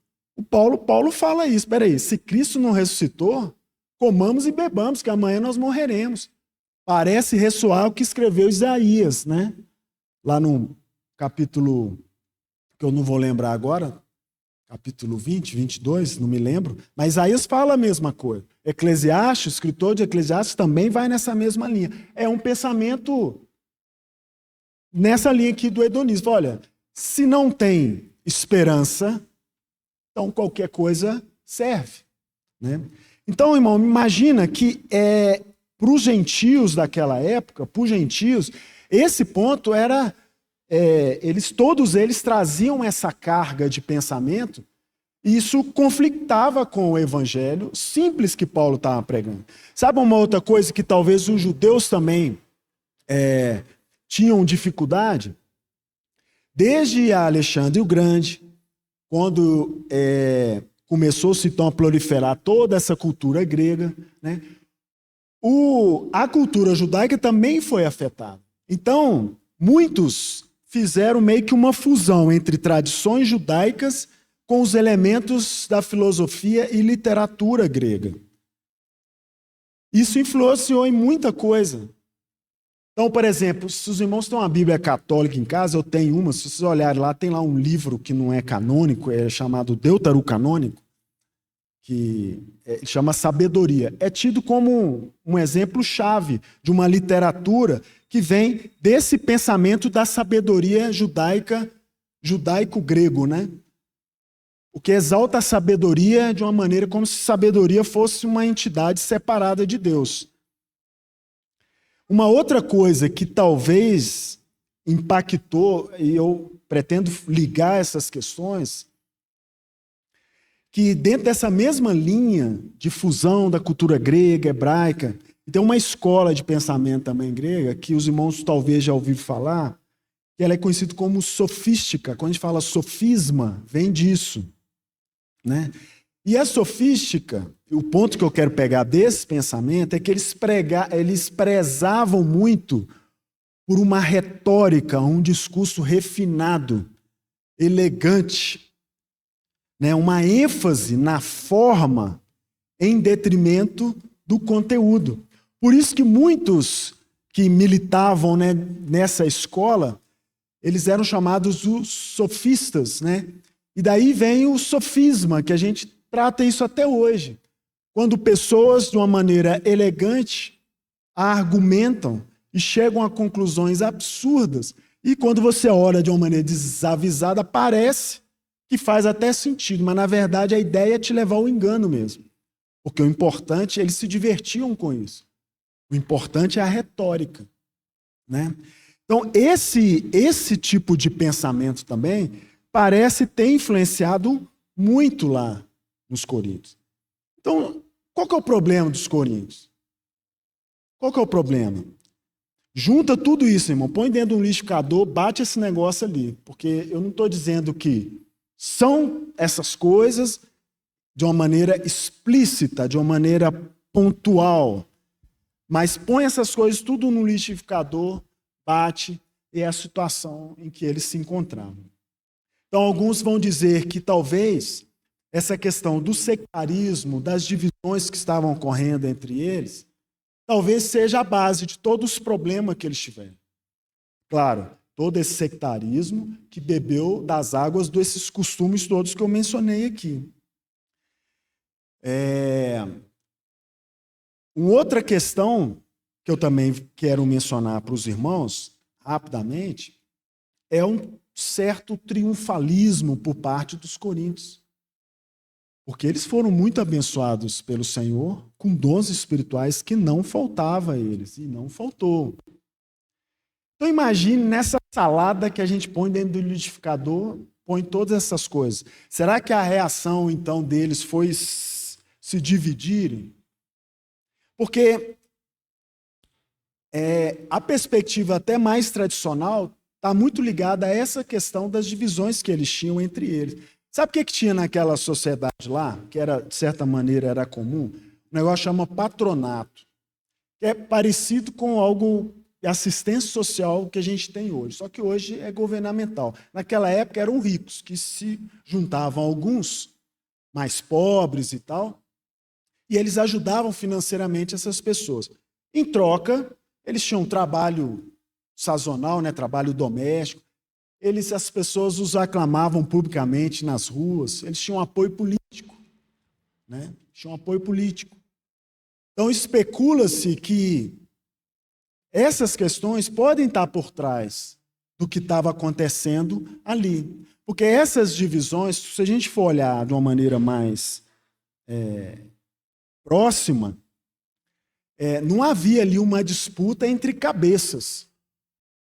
Paulo fala isso, espera aí, se Cristo não ressuscitou, comamos e bebamos, que amanhã nós morreremos. Parece ressoar o que escreveu Isaías, né? Lá no capítulo, que eu não vou lembrar agora, capítulo 20, 22, não me lembro, mas Isaías fala a mesma coisa. Eclesiastes, o escritor de Eclesiastes também vai nessa mesma linha. É um pensamento nessa linha aqui do hedonismo. Olha, se não tem esperança, então qualquer coisa serve, né? Então, irmão, imagina que para os gentios daquela época, para os gentios, esse ponto era, todos eles traziam essa carga de pensamento, e isso conflitava com o evangelho simples que Paulo estava pregando. Sabe uma outra coisa que talvez os judeus também tinham dificuldade? Desde Alexandre o Grande, quando começou-se então a proliferar toda essa cultura grega, né? A cultura judaica também foi afetada. Então, muitos fizeram meio que uma fusão entre tradições judaicas com os elementos da filosofia e literatura grega. Isso influenciou em muita coisa. Então, por exemplo, se os irmãos têm uma Bíblia católica em casa, eu tenho uma, se vocês olharem lá, tem lá um livro que não é canônico, é chamado Deuterocanônico, que chama Sabedoria. É tido como um exemplo-chave de uma literatura que vem desse pensamento da sabedoria judaico-grego, né? O que exalta a sabedoria de uma maneira como se sabedoria fosse uma entidade separada de Deus. Uma outra coisa que talvez impactou, e eu pretendo ligar essas questões, que dentro dessa mesma linha de fusão da cultura grega, hebraica, tem uma escola de pensamento também grega, que os irmãos talvez já ouviram falar, que ela é conhecida como sofística. Quando a gente fala sofisma, vem disso, né? E a sofística, o ponto que eu quero pegar desse pensamento é que eles prezavam muito por uma retórica, um discurso refinado, elegante, né? Uma ênfase na forma em detrimento do conteúdo. Por isso que muitos que militavam, né, nessa escola, eles eram chamados os sofistas, né? E daí vem o sofisma, que a gente trata isso até hoje. Quando pessoas, de uma maneira elegante, argumentam e chegam a conclusões absurdas. E quando você olha de uma maneira desavisada, parece que faz até sentido, mas na verdade a ideia é te levar ao engano mesmo. Porque o importante, eles se divertiam com isso. O importante é a retórica, né? Então, esse tipo de pensamento também parece ter influenciado muito lá nos coríntios. Então, qual que é o problema dos coríntios? Qual que é o problema? Junta tudo isso, irmão, põe dentro de um liquidificador, bate esse negócio ali, porque eu não estou dizendo que são essas coisas de uma maneira explícita, de uma maneira pontual, mas põe essas coisas tudo no liquidificador, bate, e é a situação em que eles se encontravam. Então, alguns vão dizer que talvez essa questão do sectarismo, das divisões que estavam ocorrendo entre eles, talvez seja a base de todos os problemas que eles tiveram. Claro, todo esse sectarismo que bebeu das águas desses costumes todos que eu mencionei aqui. Uma outra questão que eu também quero mencionar para os irmãos, rapidamente, é um certo triunfalismo por parte dos coríntios. Porque eles foram muito abençoados pelo Senhor com dons espirituais que não faltava a eles, e não faltou. Então imagine nessa salada que a gente põe dentro do liquidificador, põe todas essas coisas. Será que a reação, então, deles foi se dividirem? Porque a perspectiva até mais tradicional está muito ligada a essa questão das divisões que eles tinham entre eles. Sabe o que tinha naquela sociedade lá, que era, de certa maneira era comum? Um negócio chama patronato, que é parecido com algo de assistência social que a gente tem hoje, só que hoje é governamental. Naquela época eram ricos, que se juntavam alguns mais pobres e tal, e eles ajudavam financeiramente essas pessoas. Em troca, eles tinham um trabalho sazonal, né, trabalho doméstico. As pessoas os aclamavam publicamente nas ruas. Eles tinham apoio político, né? Tinham apoio político. Então especula-se que essas questões podem estar por trás do que estava acontecendo ali. Porque essas divisões, se a gente for olhar de uma maneira mais próxima, não havia ali uma disputa entre cabeças.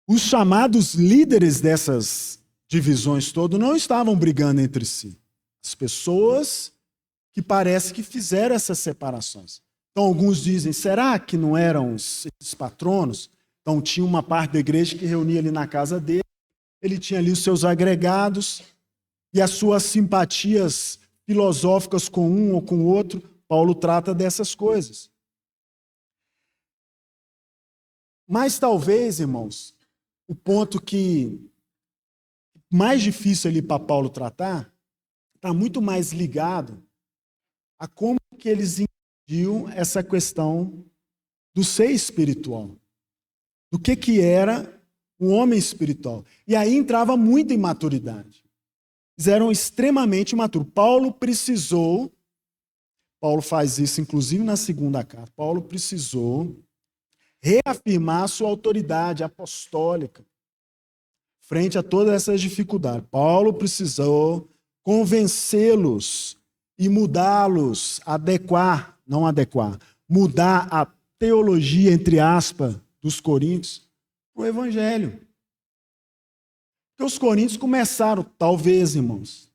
Os chamados líderes dessas divisões todas não estavam brigando entre si. As pessoas que parece que fizeram essas separações. Então, alguns dizem, será que não eram esses patronos? Então, tinha uma parte da igreja que reunia ali na casa dele, ele tinha ali os seus agregados e as suas simpatias filosóficas com um ou com o outro. Paulo trata dessas coisas. Mas talvez, irmãos, o ponto que mais difícil ali para Paulo tratar está muito mais ligado a como que eles entendiam essa questão do ser espiritual, do que era o homem espiritual. E aí entrava muita imaturidade. Eles eram extremamente imaturos. Paulo faz isso inclusive na segunda carta, Paulo precisou reafirmar sua autoridade apostólica frente a todas essas dificuldades. Paulo precisou convencê-los e mudá-los, mudar a teologia, entre aspas, dos coríntios para o evangelho. Porque os coríntios começaram, talvez, irmãos,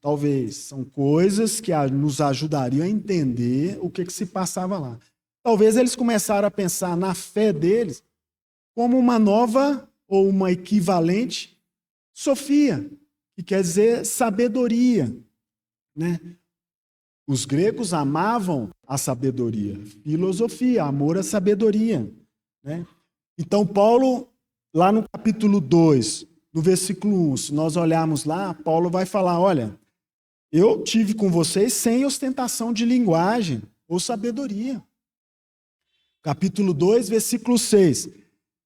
são coisas que nos ajudariam a entender o que se passava lá. Talvez eles começaram a pensar na fé deles como uma nova ou uma equivalente Sofia, que quer dizer sabedoria, né? Os gregos amavam a sabedoria, filosofia, amor à sabedoria, né? Então, Paulo, lá no capítulo 2, no versículo 1, se nós olharmos lá, Paulo vai falar, olha, eu tive com vocês sem ostentação de linguagem ou sabedoria. Capítulo 2, versículo 6,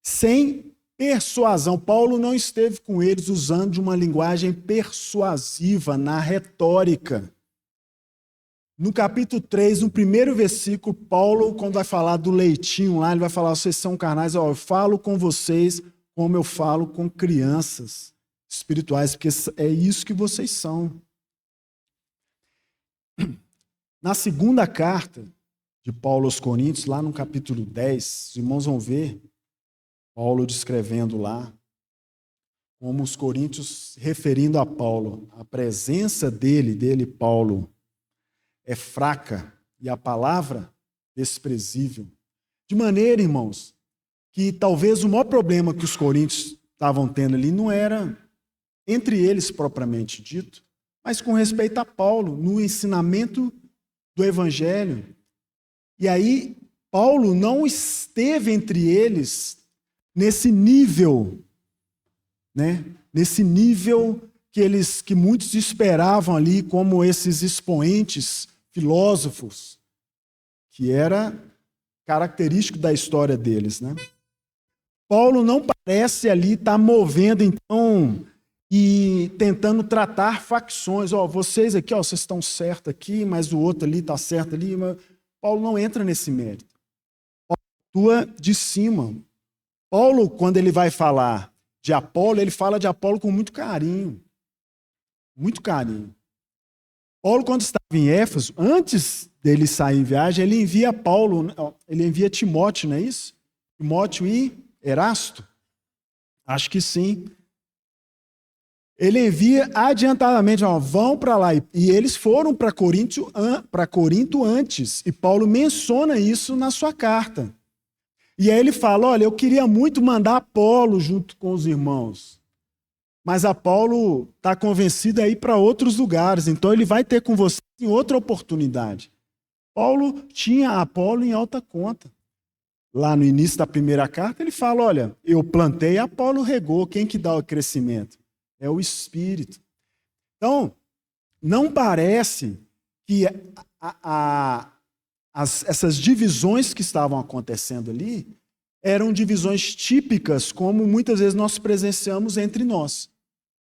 sem persuasão. Paulo não esteve com eles usando de uma linguagem persuasiva na retórica. No capítulo 3, no primeiro versículo, Paulo, quando vai falar do leitinho lá, ele vai falar, vocês são carnais, eu falo com vocês como eu falo com crianças espirituais, porque é isso que vocês são. Na segunda carta de Paulo aos Coríntios, lá no capítulo 10, os irmãos vão ver Paulo descrevendo lá como os coríntios, referindo a Paulo, a presença dele, Paulo, é fraca e a palavra desprezível. De maneira, irmãos, que talvez o maior problema que os coríntios estavam tendo ali não era entre eles propriamente dito, mas com respeito a Paulo, no ensinamento do evangelho. E aí, Paulo não esteve entre eles nesse nível, né? Nesse nível que muitos esperavam ali como esses expoentes filósofos, que era característico da história deles, né? Paulo não parece ali estar movendo, então, e tentando tratar facções. Vocês aqui, vocês estão certos aqui, mas o outro ali está certo ali. Mas Paulo não entra nesse mérito. Paulo atua de cima. Paulo, quando ele vai falar de Apolo, ele fala de Apolo com muito carinho. Muito carinho. Paulo, quando estava em Éfeso, antes dele sair em viagem, ele envia Timóteo, não é isso? Timóteo e Erasto? Acho que sim. Ele envia adiantadamente, vão para lá. E eles foram para Corinto antes. E Paulo menciona isso na sua carta. E aí ele fala, olha, eu queria muito mandar Apolo junto com os irmãos. Mas Apolo está convencido a ir para outros lugares. Então ele vai ter com você em outra oportunidade. Paulo tinha Apolo em alta conta. Lá no início da primeira carta, ele fala, olha, eu plantei, Apolo regou. Quem que dá o crescimento? É o Espírito. Então, não parece que essas divisões que estavam acontecendo ali eram divisões típicas, como muitas vezes nós presenciamos entre nós,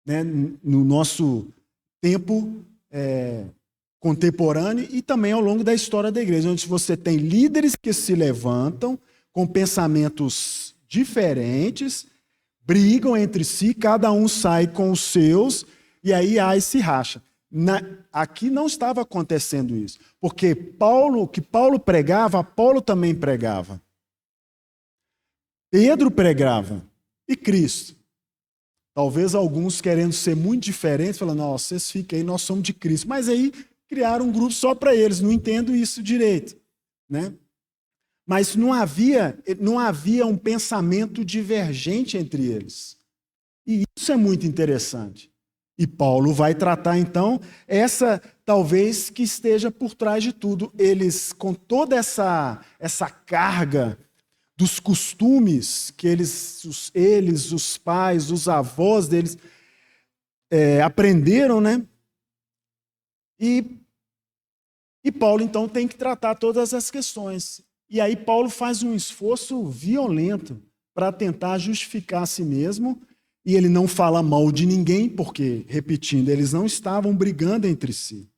né? No nosso tempo contemporâneo e também ao longo da história da igreja, onde você tem líderes que se levantam com pensamentos diferentes, brigam entre si, cada um sai com os seus, e aí há esse racha. Aqui não estava acontecendo isso, porque o que Paulo pregava, Apolo também pregava. Pedro pregava, e Cristo. Talvez alguns querendo ser muito diferentes, falando, não, vocês fiquem aí, nós somos de Cristo. Mas aí criaram um grupo só para eles, não entendo isso direito, né? Mas não havia um pensamento divergente entre eles. E isso é muito interessante. E Paulo vai tratar, então, essa talvez que esteja por trás de tudo. Eles, com toda essa carga dos costumes que eles, os pais, os avós deles, aprenderam, né? E Paulo, então, tem que tratar todas as questões. E aí Paulo faz um esforço violento para tentar justificar a si mesmo, e ele não fala mal de ninguém, porque, repetindo, eles não estavam brigando entre si.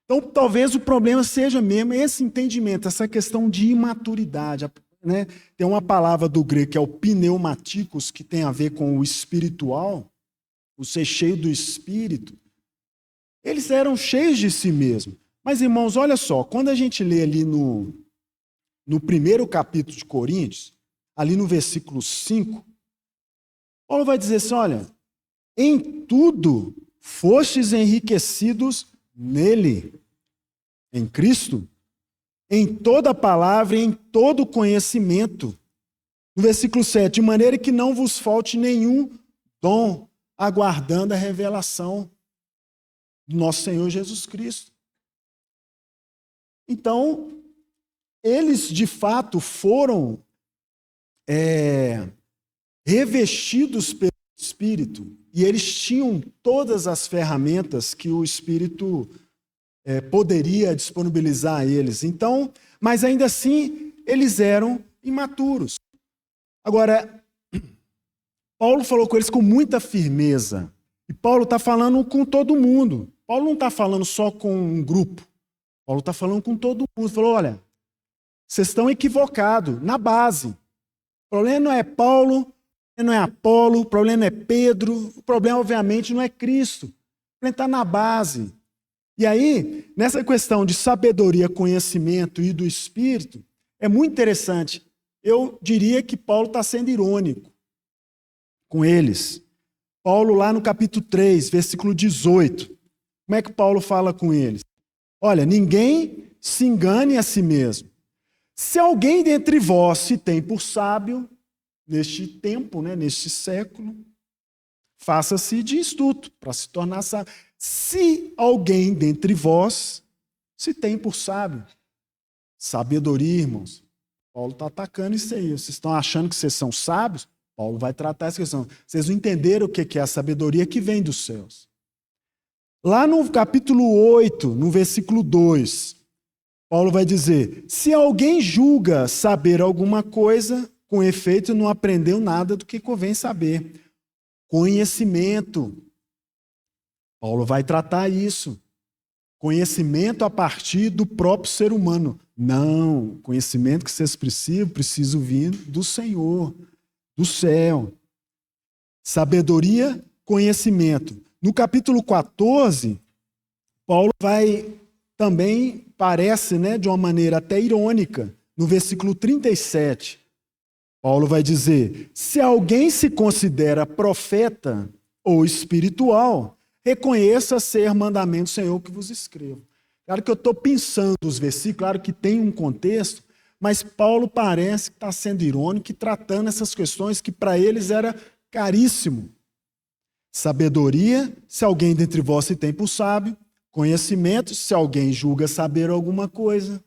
Então, talvez o problema seja mesmo esse entendimento, essa questão de imaturidade, né? Tem uma palavra do grego que é o pneumaticos, que tem a ver com o espiritual, o ser cheio do espírito. Eles eram cheios de si mesmos. Mas, irmãos, olha só, quando a gente lê ali no primeiro capítulo de Coríntios, ali no versículo 5, Paulo vai dizer assim, olha, em tudo fostes enriquecidos nele, em Cristo, em toda palavra e em todo conhecimento. No versículo 7, de maneira que não vos falte nenhum dom, aguardando a revelação do nosso Senhor Jesus Cristo. Então, eles de fato foram revestidos pelo Espírito, e eles tinham todas as ferramentas que o Espírito poderia disponibilizar a eles. Então, mas ainda assim, eles eram imaturos. Agora, Paulo falou com eles com muita firmeza. E Paulo está falando com todo mundo. Paulo não está falando só com um grupo. Paulo está falando com todo mundo. Falou, olha, vocês estão equivocados na base. O problema não é Paulo, o problema não é Apolo, o problema não é Pedro, o problema, obviamente, não é Cristo. O problema está na base. E aí, nessa questão de sabedoria, conhecimento e do Espírito, é muito interessante. Eu diria que Paulo está sendo irônico com eles. Paulo, lá no capítulo 3, versículo 18. Como é que Paulo fala com eles? Olha, ninguém se engane a si mesmo. Se alguém dentre vós se tem por sábio, neste tempo, né, neste século, faça-se de estudo para se tornar sábio. Se alguém dentre vós se tem por sábio, sabedoria, irmãos. Paulo está atacando isso aí. Vocês estão achando que vocês são sábios? Paulo vai tratar essa questão. Vocês não entenderam o que é a sabedoria que vem dos céus. Lá no capítulo 8, no versículo 2, Paulo vai dizer, se alguém julga saber alguma coisa, com efeito não aprendeu nada do que convém saber. Conhecimento. Paulo vai tratar isso. Conhecimento a partir do próprio ser humano. Não, conhecimento que vocês precisam vir do Senhor, do céu. Sabedoria, conhecimento. No capítulo 14, Paulo vai também, parece, né, de uma maneira até irônica, no versículo 37, Paulo vai dizer, se alguém se considera profeta ou espiritual, reconheça ser mandamento do Senhor que vos escrevo. Claro que eu estou pensando os versículos, claro que tem um contexto, mas Paulo parece que está sendo irônico e tratando essas questões que para eles era caríssimo. Sabedoria, se alguém dentre vós se tem por sábio. Conhecimento, se alguém julga saber alguma coisa.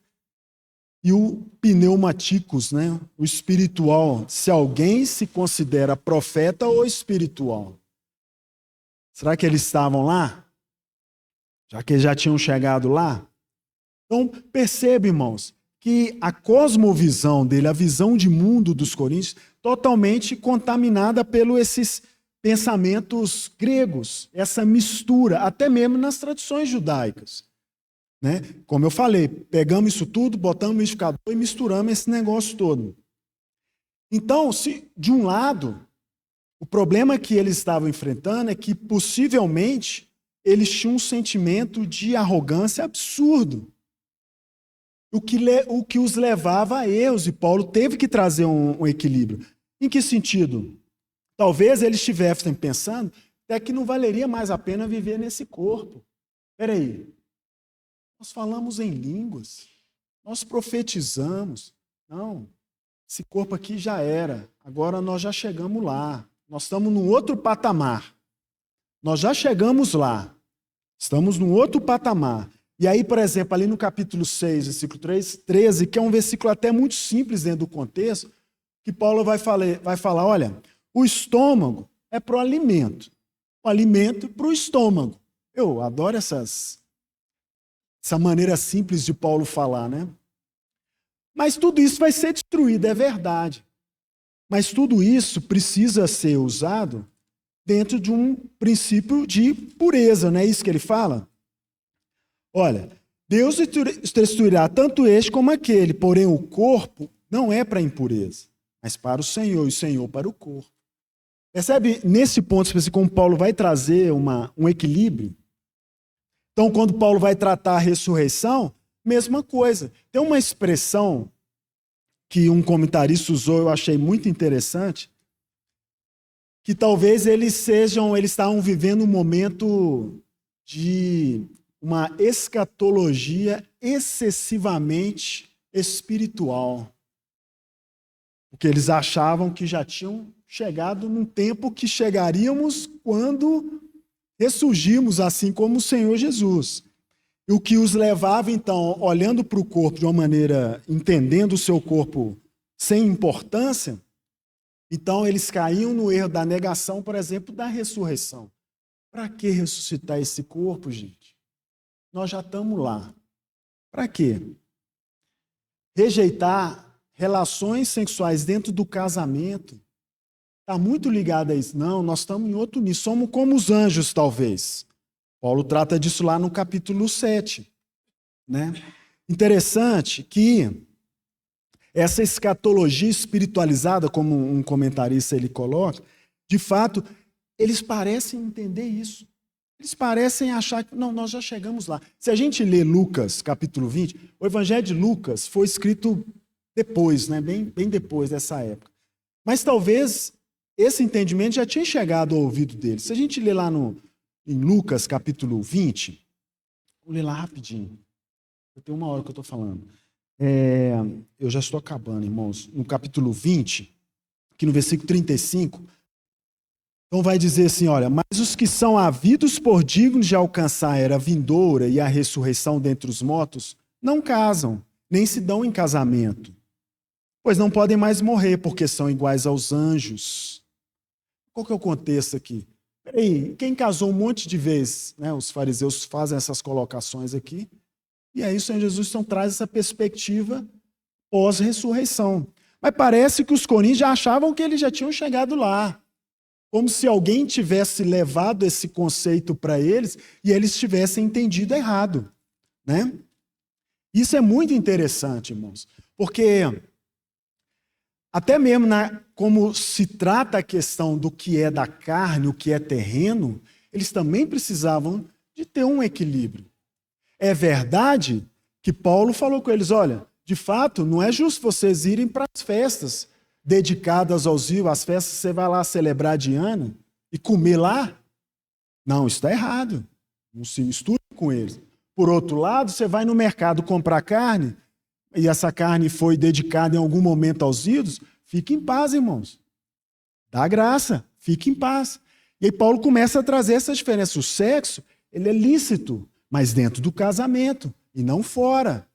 E o pneumaticos, né? O espiritual, se alguém se considera profeta ou espiritual. Será que eles estavam lá? Já que eles já tinham chegado lá? Então, perceba, irmãos, que a cosmovisão dele, a visão de mundo dos coríntios, totalmente contaminada pelos esses pensamentos gregos, essa mistura, até mesmo nas tradições judaicas. Né? Como eu falei, pegamos isso tudo, botamos no liquidificador e misturamos esse negócio todo. Então, se de um lado, O problema que eles estavam enfrentando é que, possivelmente, eles tinham um sentimento de arrogância absurdo, o que os levava a erros, e Paulo teve que trazer um equilíbrio. Em que sentido? Talvez eles estivessem pensando até que não valeria mais a pena viver nesse corpo. Espera aí, nós falamos em línguas, nós profetizamos. Não, esse corpo aqui já era, agora nós já chegamos lá. Nós estamos num outro patamar. Nós já chegamos lá. Estamos num outro patamar. E aí, por exemplo, ali no capítulo 6, versículo 13, que é um versículo até muito simples dentro do contexto, que Paulo vai falar, olha, o estômago é para o alimento. O alimento para o estômago. Eu adoro essa maneira simples de Paulo falar, né? Mas tudo isso vai ser destruído, é verdade. Mas tudo isso precisa ser usado dentro de um princípio de pureza, não é isso que ele fala? Olha, Deus destruirá tanto este como aquele, porém o corpo não é para impureza, mas para o Senhor, e o Senhor para o corpo. Percebe, nesse ponto específico, como Paulo vai trazer um equilíbrio? Então, quando Paulo vai tratar a ressurreição, mesma coisa. Tem uma expressão que um comentarista usou, eu achei muito interessante, que talvez eles estavam vivendo um momento de uma escatologia excessivamente espiritual. Porque eles achavam que já tinham chegado num tempo que chegaríamos quando ressurgimos, assim como o Senhor Jesus. E o que os levava, então, olhando para o corpo de uma maneira, entendendo o seu corpo sem importância, então eles caíam no erro da negação, por exemplo, da ressurreição. Para que ressuscitar esse corpo, gente? Nós já estamos lá. Para quê? Rejeitar relações sexuais dentro do casamento está muito ligado a isso. Não, nós estamos em outro nível. Somos como os anjos, talvez. Paulo trata disso lá no capítulo 7. Né? Interessante que essa escatologia espiritualizada, como um comentarista ele coloca, de fato, eles parecem entender isso. Eles parecem achar que, não, nós já chegamos lá. Se a gente lê Lucas, capítulo 20, o Evangelho de Lucas foi escrito depois, né? bem depois dessa época. Mas talvez esse entendimento já tinha chegado ao ouvido deles. Se a gente lê lá em Lucas, capítulo 20, vou ler lá rapidinho. Eu tenho uma hora que eu estou falando. Eu já estou acabando, irmãos. No capítulo 20, aqui no versículo 35, então vai dizer assim, olha, mas os que são havidos por dignos de alcançar a era vindoura e a ressurreição dentre os mortos, não casam, nem se dão em casamento, pois não podem mais morrer, porque são iguais aos anjos. Qual que é o contexto aqui? Peraí, quem casou um monte de vezes, né? Os fariseus fazem essas colocações aqui, e aí o Senhor Jesus então traz essa perspectiva pós-ressurreição. Mas parece que os coríntios já achavam que eles já tinham chegado lá. Como se alguém tivesse levado esse conceito para eles e eles tivessem entendido errado. Né? Isso é muito interessante, irmãos, porque até mesmo como se trata a questão do que é da carne, o que é terreno, eles também precisavam de ter um equilíbrio. É verdade que Paulo falou com eles, olha, de fato, não é justo vocês irem para as festas dedicadas aos ídolos, as festas que você vai lá celebrar de ano e comer lá. Não, isso está errado. Não se misture com eles. Por outro lado, você vai no mercado comprar carne e essa carne foi dedicada em algum momento aos ídolos, fique em paz, irmãos. Dá graça, fique em paz. E aí Paulo começa a trazer essa diferença. O sexo, ele é lícito, mas dentro do casamento e não fora.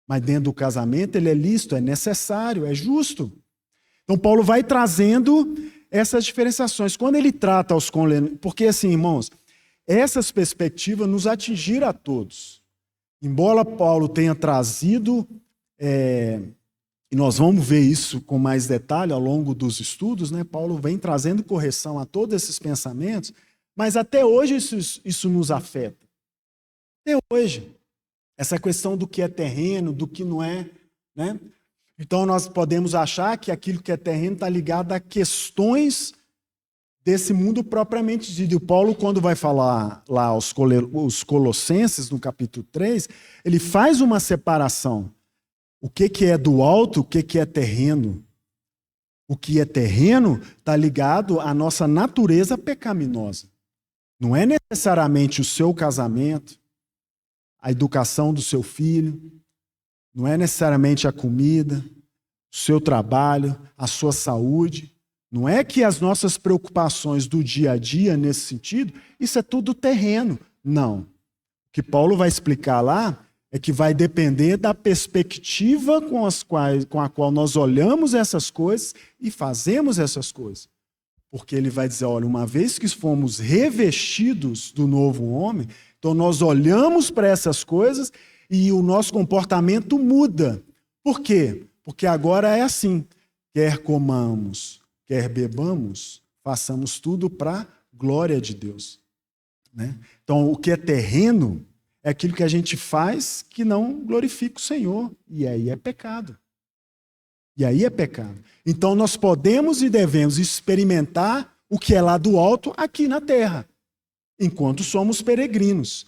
Mas dentro do casamento ele é lícito, é necessário, é justo. Então Paulo vai trazendo essas diferenciações. Quando ele trata os condenados, porque assim, irmãos, essas perspectivas nos atingiram a todos. Embora Paulo tenha trazido, e nós vamos ver isso com mais detalhe ao longo dos estudos, né? Paulo vem trazendo correção a todos esses pensamentos, mas até hoje isso nos afeta. Até hoje. Essa questão do que é terreno, do que não é, né? Então nós podemos achar que aquilo que é terreno está ligado a questões desse mundo propriamente dito. Paulo, quando vai falar lá aos Colossenses, no capítulo 3, ele faz uma separação. O que é do alto, o que é terreno. O que é terreno está ligado à nossa natureza pecaminosa. Não é necessariamente o seu casamento, a educação do seu filho, não é necessariamente a comida, o seu trabalho, a sua saúde. Não é que as nossas preocupações do dia a dia, nesse sentido, isso é tudo terreno. Não. O que Paulo vai explicar lá é que vai depender da perspectiva com a qual nós olhamos essas coisas e fazemos essas coisas. Porque ele vai dizer, olha, uma vez que fomos revestidos do novo homem, então nós olhamos para essas coisas e o nosso comportamento muda. Por quê? Porque agora é assim, quer comamos, quer bebamos, façamos tudo para a glória de Deus. Né? Então, o que é terreno é aquilo que a gente faz que não glorifica o Senhor. E aí é pecado. E aí é pecado. Então nós podemos e devemos experimentar o que é lá do alto aqui na terra, enquanto somos peregrinos.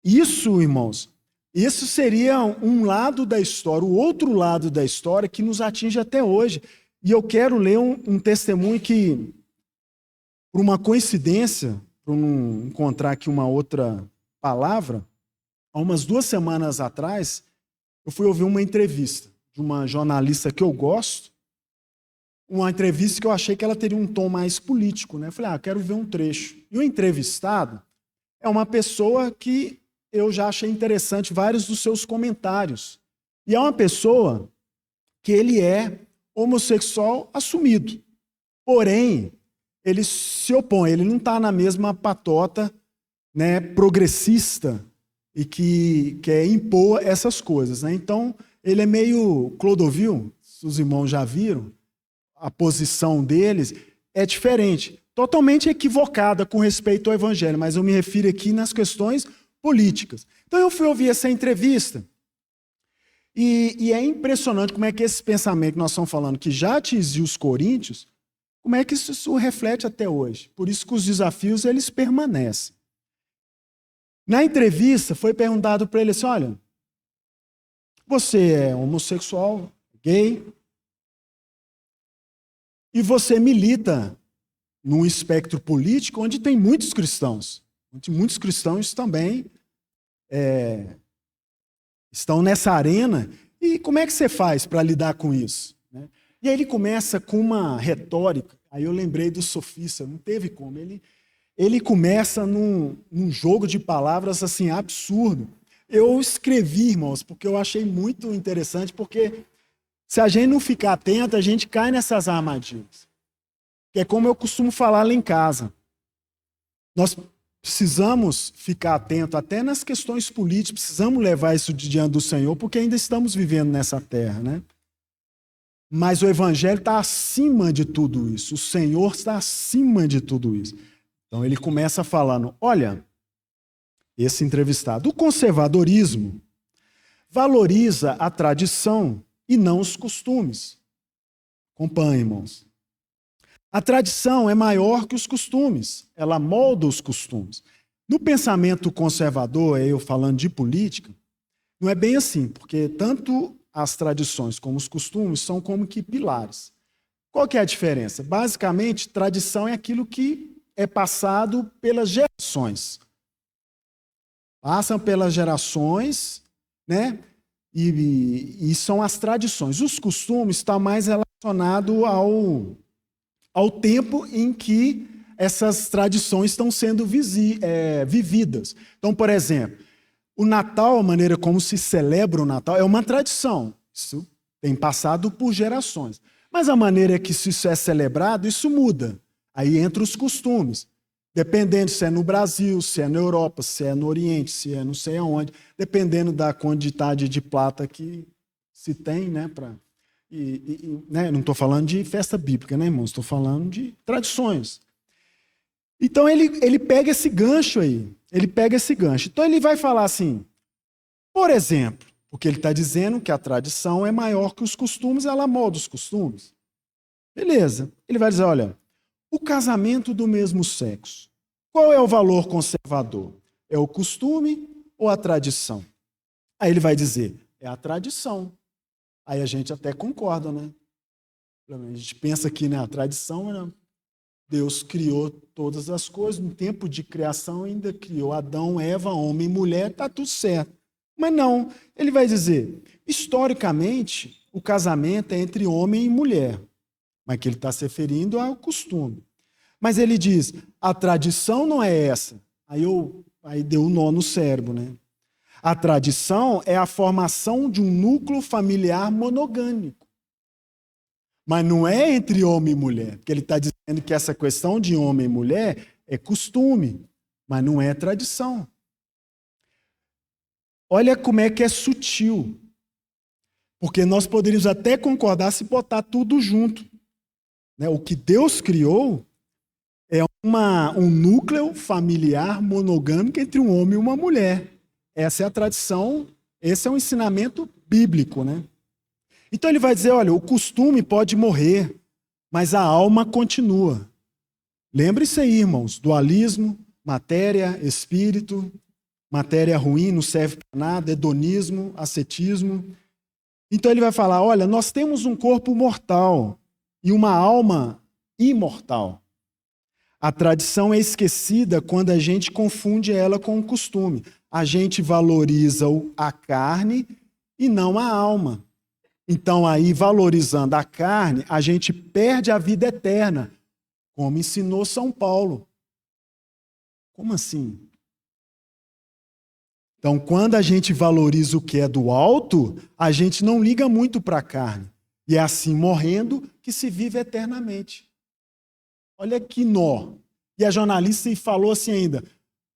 Isso, irmãos, isso seria um lado da história, o outro lado da história que nos atinge até hoje. E eu quero ler um testemunho que, por uma coincidência, para não encontrar aqui uma outra palavra, há umas 2 semanas atrás, eu fui ouvir uma entrevista de uma jornalista que eu gosto, uma entrevista que eu achei que ela teria um tom mais político, né? Eu falei, eu quero ver um trecho. E o entrevistado é uma pessoa que eu já achei interessante vários dos seus comentários. E é uma pessoa que ele é homossexual assumido. Porém, ele se opõe, ele não está na mesma patota, né, progressista e que quer impor essas coisas. Né? Então, ele é meio Clodovil, se os irmãos já viram, a posição deles é diferente, totalmente equivocada com respeito ao evangelho, mas eu me refiro aqui nas questões políticas. Então eu fui ouvir essa entrevista e é impressionante como é que esse pensamento que nós estamos falando, que já atingiu os coríntios, como é que isso reflete até hoje. Por isso que os desafios eles permanecem. Na entrevista foi perguntado para ele assim, olha, você é homossexual, gay, e você milita num espectro político onde tem muitos cristãos. Muitos cristãos também estão nessa arena. E como é que você faz para lidar com isso? Né? E aí ele começa com uma retórica. Aí eu lembrei do sofista, não teve como. Ele começa num jogo de palavras assim absurdo. Eu escrevi, irmãos, porque eu achei muito interessante, porque se a gente não ficar atento, a gente cai nessas armadilhas. Que é como eu costumo falar lá em casa. Nós precisamos ficar atento até nas questões políticas, precisamos levar isso diante do Senhor, porque ainda estamos vivendo nessa terra, né? Mas o Evangelho está acima de tudo isso. O Senhor está acima de tudo isso. Então ele começa falando, olha, esse entrevistado, o conservadorismo valoriza a tradição e não os costumes. Acompanhe, irmãos. A tradição é maior que os costumes, ela molda os costumes. No pensamento conservador, eu falando de política, não é bem assim, porque tanto as tradições como os costumes são como que pilares. Qual que é a diferença? Basicamente, tradição é aquilo que é passado pelas gerações. Passam pelas gerações, né? E são as tradições. Os costumes estão mais relacionados ao tempo em que essas tradições estão sendo vividas. Então, por exemplo, o Natal, a maneira como se celebra o Natal, é uma tradição. Isso tem passado por gerações. Mas a maneira que isso é celebrado, isso muda. Aí entra os costumes. Dependendo se é no Brasil, se é na Europa, se é no Oriente, se é não sei aonde, dependendo da quantidade de plata que se tem, né? Né, não estou falando de festa bíblica, né, irmãos? Estou falando de tradições. Então ele pega esse gancho aí. Ele pega esse gancho. Então ele vai falar assim, por exemplo, porque ele está dizendo que a tradição é maior que os costumes, ela molda os costumes. Beleza. Ele vai dizer, olha, O casamento do mesmo sexo. Qual é o valor conservador? É o costume ou a tradição? Aí ele vai dizer, é a tradição. Aí a gente até concorda, né? A gente pensa que a tradição, né? Deus criou todas as coisas, no tempo de criação ainda criou Adão, Eva, homem e mulher, está tudo certo. Mas não, ele vai dizer, historicamente, o casamento é entre homem e mulher, mas que ele está se referindo ao costume. Mas ele diz, a tradição não é essa. Aí deu um nó no cérebro, né? A tradição é a formação de um núcleo familiar monogâmico. Mas não é entre homem e mulher, porque ele está dizendo que essa questão de homem e mulher é costume, mas não é tradição. Olha como é que é sutil. Porque nós poderíamos até concordar se botar tudo junto. Né? O que Deus criou é um núcleo familiar monogâmico entre um homem e uma mulher. Essa é a tradição, esse é um ensinamento bíblico, né? Então ele vai dizer, olha, o costume pode morrer, mas a alma continua. Lembre-se aí, irmãos, dualismo, matéria, espírito, matéria ruim, não serve para nada, hedonismo, ascetismo. Então ele vai falar, olha, nós temos um corpo mortal e uma alma imortal. A tradição é esquecida quando a gente confunde ela com o costume. A gente valoriza a carne e não a alma. Então, aí, valorizando a carne, a gente perde a vida eterna, como ensinou São Paulo. Como assim? Então, quando a gente valoriza o que é do alto, a gente não liga muito para a carne. E é assim, morrendo, que se vive eternamente. Olha que nó. E a jornalista falou assim ainda,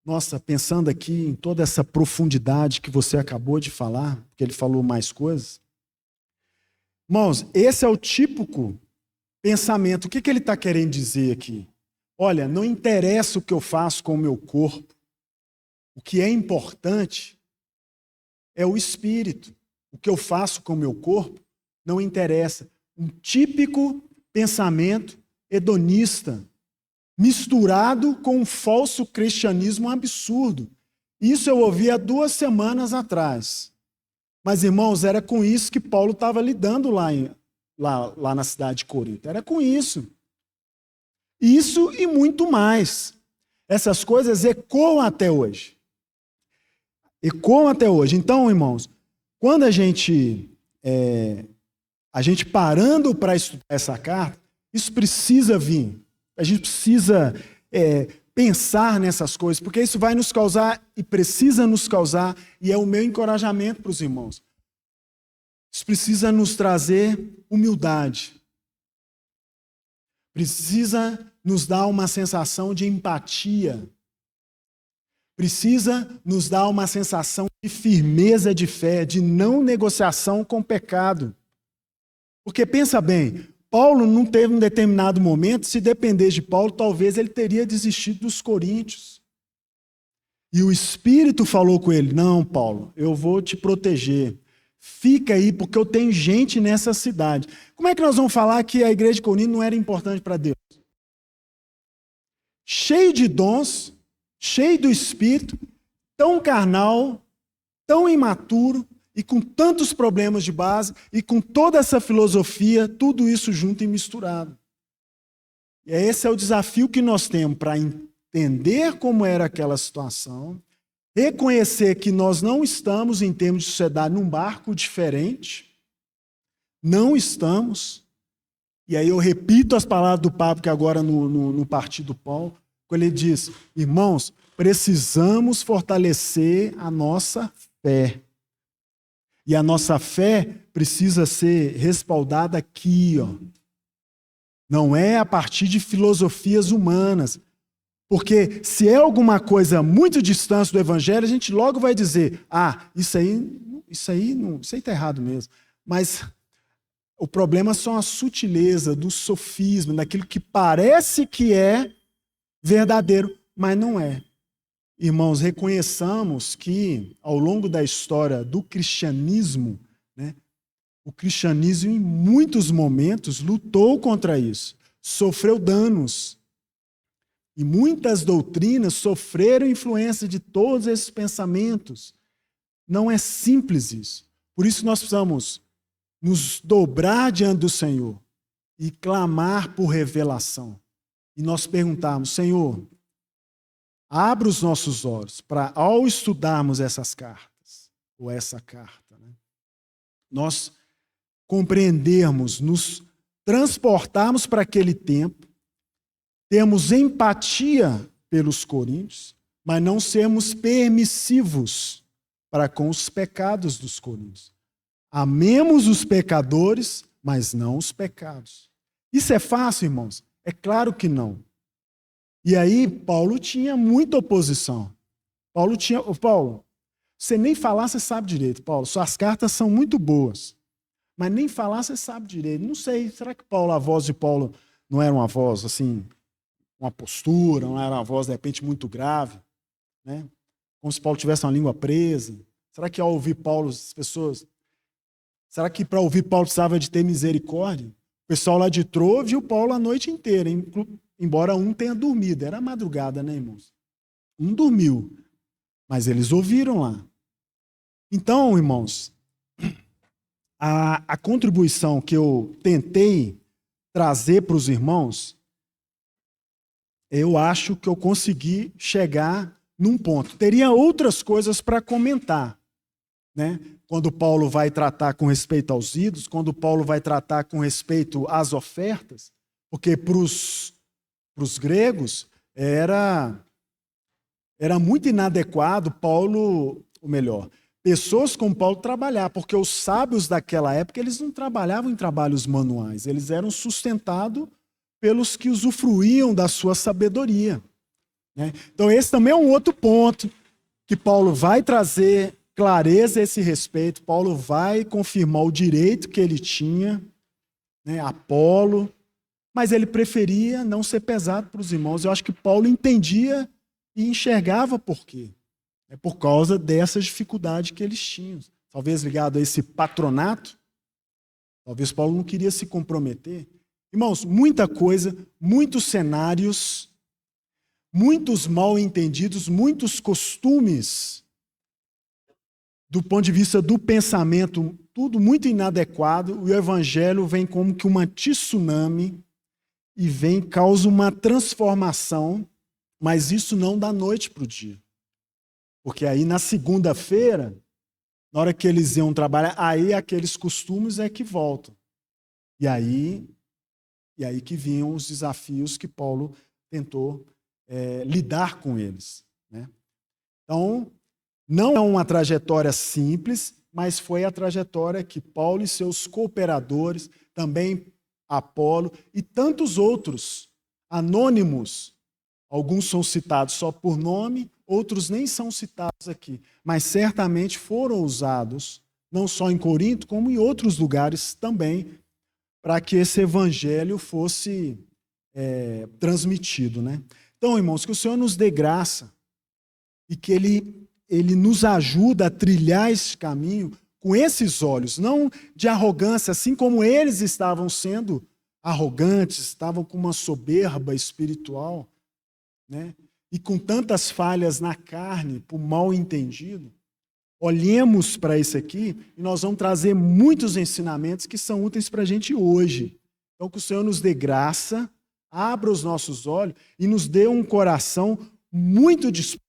nossa, pensando aqui em toda essa profundidade que você acabou de falar, porque ele falou mais coisas. Irmãos, esse é o típico pensamento. O que ele está querendo dizer aqui? Olha, não interessa o que eu faço com o meu corpo. O que é importante é o espírito. O que eu faço com o meu corpo não interessa. Um típico pensamento hedonista, misturado com um falso cristianismo absurdo. Isso eu ouvi há 2 semanas atrás. Mas, irmãos, era com isso que Paulo estava lidando lá na cidade de Corinto. Era com isso. Isso e muito mais. Essas coisas ecoam até hoje. Ecoam até hoje. Então, irmãos, quando a gente parando para estudar essa carta, isso precisa vir. A gente precisa pensar nessas coisas, porque isso vai nos causar e precisa nos causar, e é o meu encorajamento para os irmãos. Isso precisa nos trazer humildade. Precisa nos dar uma sensação de empatia. Precisa nos dar uma sensação de firmeza de fé, de não negociação com o pecado. Porque pensa bem, Paulo não teve um determinado momento, se dependesse de Paulo, talvez ele teria desistido dos coríntios. E o Espírito falou com ele, não, Paulo, eu vou te proteger. Fica aí, porque eu tenho gente nessa cidade. Como é que nós vamos falar que a igreja de Corinto não era importante para Deus? Cheio de dons, cheio do Espírito, tão carnal, tão imaturo, e com tantos problemas de base, e com toda essa filosofia, tudo isso junto e misturado. E esse é o desafio que nós temos para entender como era aquela situação, reconhecer que nós não estamos, em termos de sociedade, num barco diferente, não estamos, e aí eu repito as palavras do Papa, que agora no Partido Paulo, quando ele diz, irmãos, precisamos fortalecer a nossa fé. E a nossa fé precisa ser respaldada aqui, ó. Não é a partir de filosofias humanas. Porque se é alguma coisa muito distante do Evangelho, a gente logo vai dizer, isso aí está errado mesmo. Mas o problema são a sutileza do sofisma, daquilo que parece que é verdadeiro, mas não é. Irmãos, reconheçamos que, ao longo da história do cristianismo, né, o cristianismo, em muitos momentos, lutou contra isso, sofreu danos, E muitas doutrinas sofreram influência de todos esses pensamentos. Não é simples isso. Por isso nós precisamos nos dobrar diante do Senhor e clamar por revelação. E nós perguntarmos, Senhor, abra os nossos olhos para, ao estudarmos essas cartas, ou essa carta, né, nós compreendermos, nos transportarmos para aquele tempo, termos empatia pelos coríntios, mas não sermos permissivos para com os pecados dos coríntios. Amemos os pecadores, mas não os pecados. Isso é fácil, irmãos? É claro que não. E aí, Paulo tinha muita oposição. Paulo, você nem falar, você sabe direito. Paulo, suas cartas são muito boas, mas nem falar, você sabe direito. Não sei, será que a voz de Paulo não era uma voz, assim, uma postura, não era uma voz, de repente, muito grave, né? Como se Paulo tivesse uma língua presa? Será que ao ouvir Paulo, as pessoas... Será que para ouvir Paulo precisava de ter misericórdia? O pessoal lá de Troa viu Paulo a noite inteira, embora um tenha dormido. Era madrugada, né, irmãos? Um dormiu, mas eles ouviram lá. Então, irmãos, a contribuição que eu tentei trazer para os irmãos, eu acho que eu consegui chegar num ponto. Teria outras coisas para comentar, né? Quando Paulo vai tratar com respeito aos ídolos, quando Paulo vai tratar com respeito às ofertas, porque para os gregos era muito inadequado Paulo, ou melhor, pessoas como Paulo trabalhar, porque os sábios daquela época eles não trabalhavam em trabalhos manuais, eles eram sustentados pelos que usufruíam da sua sabedoria, né? Então esse também é um outro ponto que Paulo vai trazer clareza a esse respeito. Paulo vai confirmar o direito que ele tinha, né, Apolo, mas ele preferia não ser pesado para os irmãos. Eu acho que Paulo entendia e enxergava por quê. É por causa dessas dificuldades que eles tinham. Talvez ligado a esse patronato, talvez Paulo não queria se comprometer. Irmãos, muita coisa, muitos cenários, muitos mal entendidos, muitos costumes, do ponto de vista do pensamento, tudo muito inadequado. O evangelho vem como que uma tsunami e causa uma transformação, mas isso não da noite para o dia. Porque aí na segunda-feira, na hora que eles iam trabalhar, aí aqueles costumes é que voltam. E aí que vinham os desafios que Paulo tentou lidar com eles, né? Então, não é uma trajetória simples, mas foi a trajetória que Paulo e seus cooperadores, também Apolo e tantos outros anônimos, alguns são citados só por nome, outros nem são citados aqui, mas certamente foram usados, não só em Corinto, como em outros lugares também, para que esse evangelho fosse transmitido, né? Então, irmãos, que o Senhor nos dê graça e que Ele nos ajuda a trilhar esse caminho com esses olhos, não de arrogância, assim como eles estavam sendo arrogantes, estavam com uma soberba espiritual, né? E com tantas falhas na carne, por mal entendido. Olhemos para isso aqui e nós vamos trazer muitos ensinamentos que são úteis para a gente hoje. Então, que o Senhor nos dê graça, abra os nossos olhos e nos dê um coração muito disposto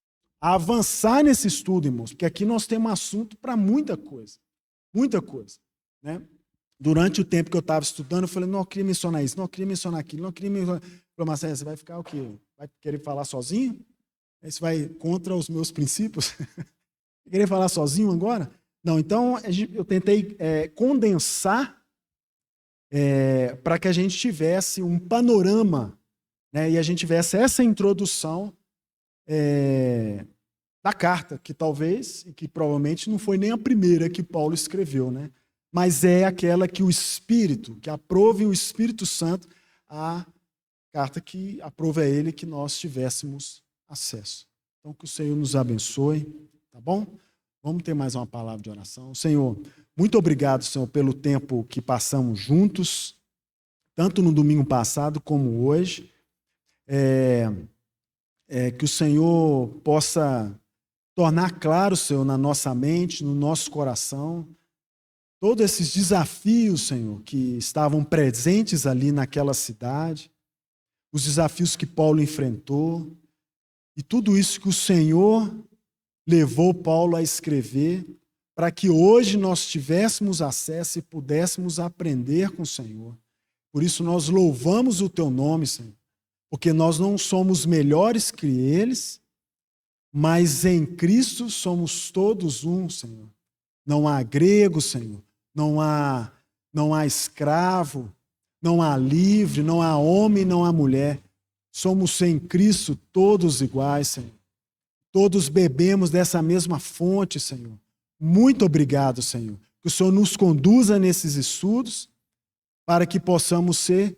a avançar nesse estudo, irmãos, porque aqui nós temos assunto para muita coisa, né? Durante o tempo que eu estava estudando, eu falei, não, eu queria mencionar isso, não, eu queria mencionar aquilo, não, eu queria mencionar... Eu falei, Marcelo, você vai ficar o quê? Vai querer falar sozinho? Isso vai contra os meus princípios? Querer falar sozinho agora? Não, então eu tentei condensar para que a gente tivesse um panorama, né, e a gente tivesse essa introdução da carta, que talvez, e que provavelmente não foi nem a primeira que Paulo escreveu, né? Mas é aquela que o Espírito, que aprove o Espírito Santo, a carta que aprove a ele que nós tivéssemos acesso. Então, que o Senhor nos abençoe, tá bom? Vamos ter mais uma palavra de oração. Senhor, muito obrigado, Senhor, pelo tempo que passamos juntos, tanto no domingo passado como hoje. que o Senhor possa tornar claro, Senhor, na nossa mente, no nosso coração, todos esses desafios, Senhor, que estavam presentes ali naquela cidade, os desafios que Paulo enfrentou, e tudo isso que o Senhor levou Paulo a escrever, para que hoje nós tivéssemos acesso e pudéssemos aprender com o Senhor. Por isso nós louvamos o Teu nome, Senhor, porque nós não somos melhores que eles, mas em Cristo somos todos um, Senhor. Não há grego, Senhor, não há escravo, não há livre, não há homem, não há mulher. Somos em Cristo todos iguais, Senhor. Todos bebemos dessa mesma fonte, Senhor. Muito obrigado, Senhor. Que o Senhor nos conduza nesses estudos para que possamos ser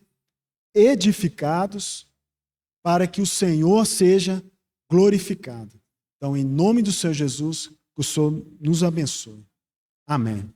edificados, para que o Senhor seja glorificado. Então, em nome do Senhor Jesus, que o Senhor nos abençoe. Amém.